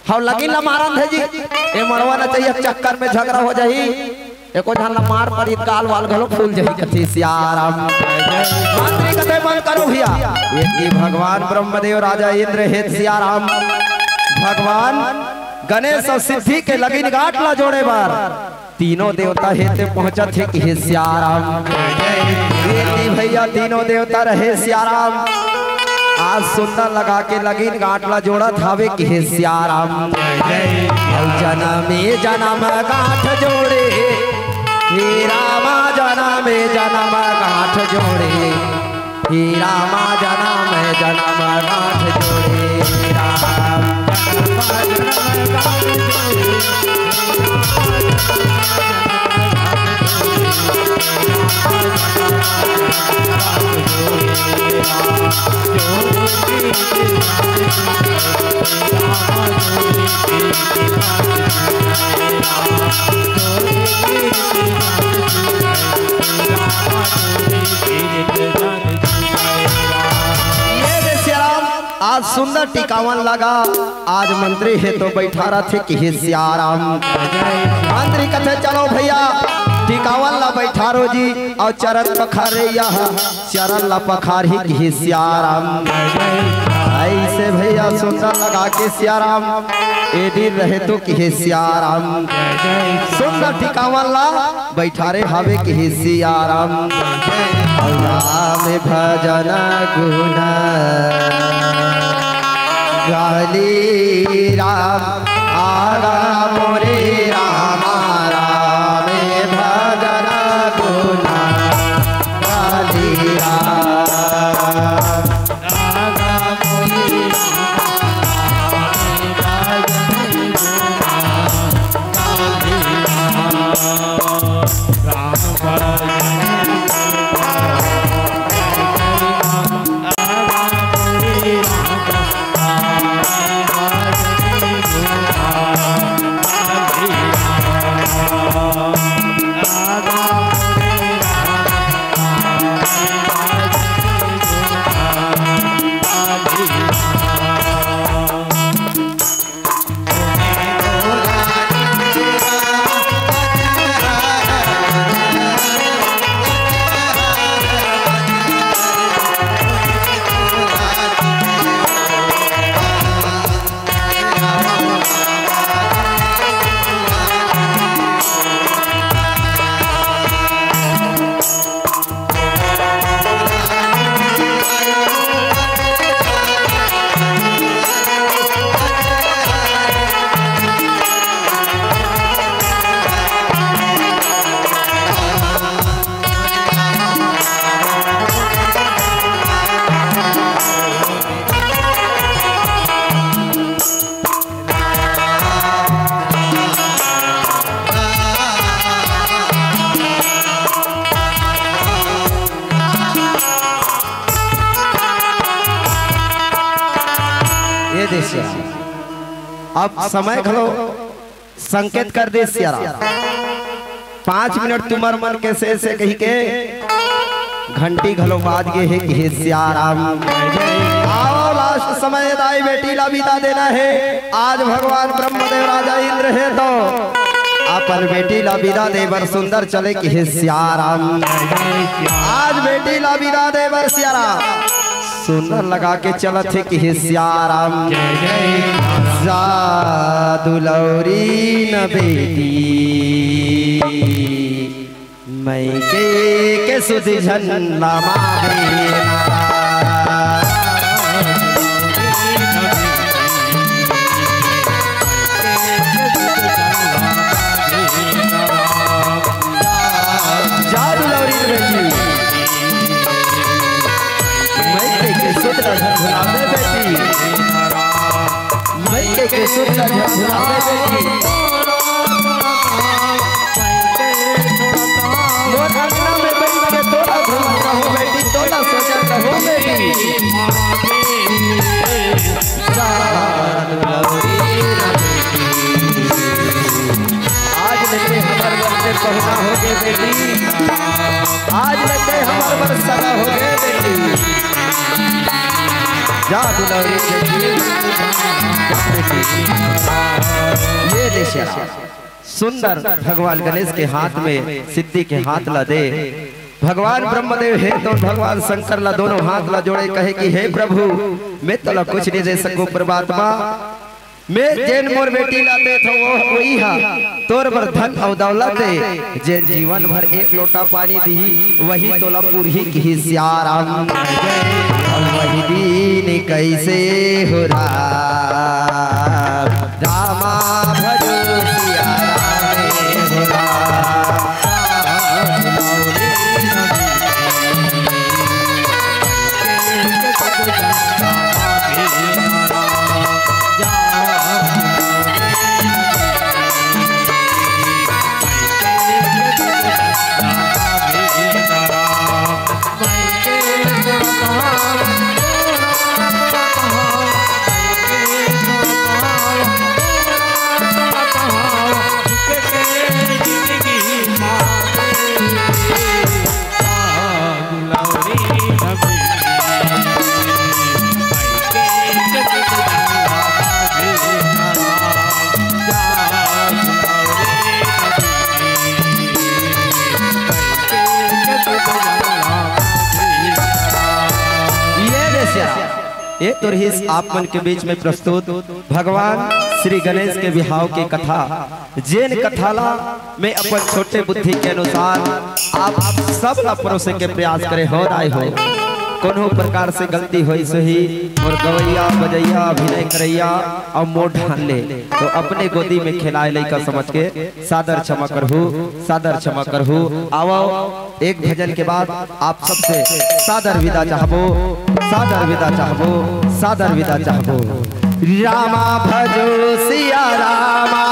हाँ लगी ना मारन है जी ये मड़वा ना चाहिए चक्कर में झगड़ा हो जाही एको झन मार पड़ी काल वाल घलो फूल जाही कथी सियाराम मंत्री कथे बंद करो भैया एक ही भगवान ब्रह्मदेव राजा इंद्र हेत सियाराम भगवान गणेश और सिद्धि के लगिन गांठ ला जोड़े बार तीनों देवता हेते पहुंचत है कि सियाराम भैया तीनों देवता रहे सियाराम आज सुंदर लगा के लगिन गांठला जोड़ा थावे कि सियाराम जनमे जनम गांठ जोड़े हे रामा जनमे जनम गांठ जोड़े हे रामा जनम गांठ जोड़े राम आज सुंदर टिकावन लगा, आज मंत्री है तो बैठा रहे कि हे सियाराम। मंत्री कहते चलो भैया टिकावन ला बैठा रो जी और चरण पखारे यह चरण ला पखार ही कि सियाराम। ऐसे भैया सुंदर लगा के सियाराम ए दिन रहे तो कि हे सियाराम। सुंदर टिकावन ला बैठा रे हवे कि हे सियाराम। राम भजन गुण गाली राम आरा मोरे रामा राम भजन गुण गाली राम आरा मोरे अब समय खलो संकेत कर दे सियारा 5 मिनट तुम्हार मन के से कही के घंटी घलो बाज गे है कि सियाराम। आओ लास्ट समय दाई बेटी ला विदा देना है। आज भगवान ब्रह्मदेव राजा इंद्र है तो अपन बेटी ला विदा दे बर सुंदर चले कि हे सियाराम। आज बेटी ला विदा दे बर सियाराम सुंदर लगा के चलत है कि हे सियाराम। दुलौरी न बेटी मैं के सुध झन्ना के सुंदर झुलावे बेटी मोर अंगना में बैठ के तोला घूमता हो बेटी तोला सोचता हो बेटी आज लेते हमारे बच्चे पहुंचा हो गए बेटी आज लेते हमारे बच्चा हो गए बेटी जा दुलारी ये देश सुंदर भगवान गणेश के हाथ में सिद्धि के हाथ ला दे। भगवान ब्रह्मदेव है तो भगवान शंकर ला दोनों हाथ ला जोड़े कहे कि हे प्रभु मैं तो कुछ नहीं दे सकूं परमात्मा मैं जेन मोर बेटी लाते तो वो वही हा तोर बर धन और दौलत दे जेन जीवन भर एक लोटा पानी दी वही तोला पूरी की सियाराम। वही दीन कैसे हो रामा भजो सियाराम हो राम। ये तो रही आप मन के बीच में प्रस्तुत भगवान श्री गणेश के विहाव की कथा। जैन कथाला में अपन छोटे बुद्धि के अनुसार आप सब ला परोसे के प्रयास करे हो राय हो। कोनो प्रकार से गलती हुई सही और गवैया बजैया अभिनय करैया और मोड़ ढाल ले तो अपने गोदी में खिलाए लइका समझ के सादर क्षमा करहु, सादर क्षमा करहु। आओ एक भजन के बाद आप सबसे सादर विदा चाहबो, सादर विदा चाहबो, सादर विदा चाहबो। रामा भजो सिया रामा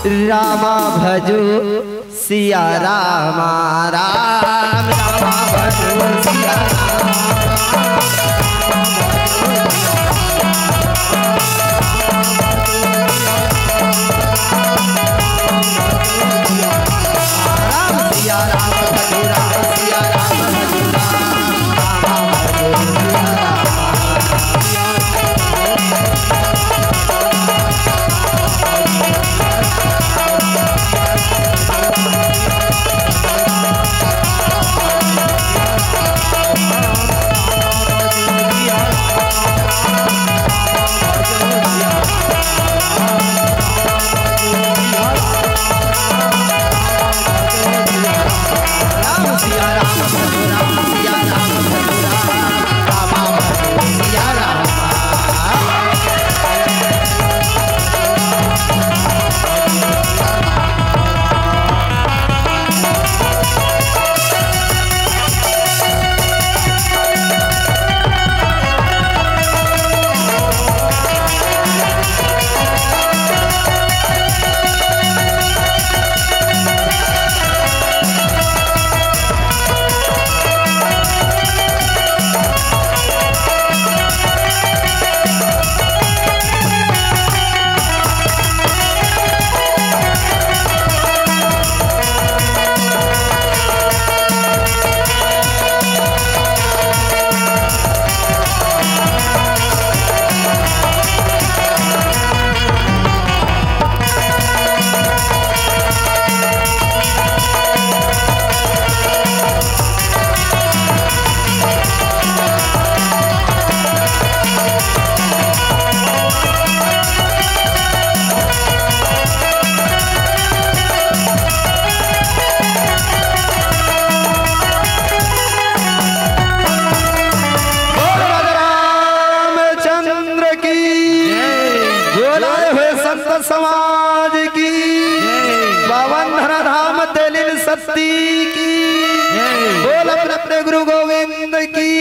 रामा भजो सिया रामा राम, रामा भजो सिया राम सिया राम भजो राम सिया राम भजो राम, रामा भजो सिया समाज की बावन धरा धाम तेलिन सत्ती की बोल अपने गुरु गोविंद की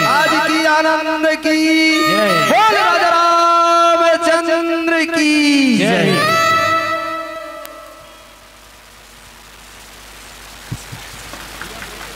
आज की आनंद की बोल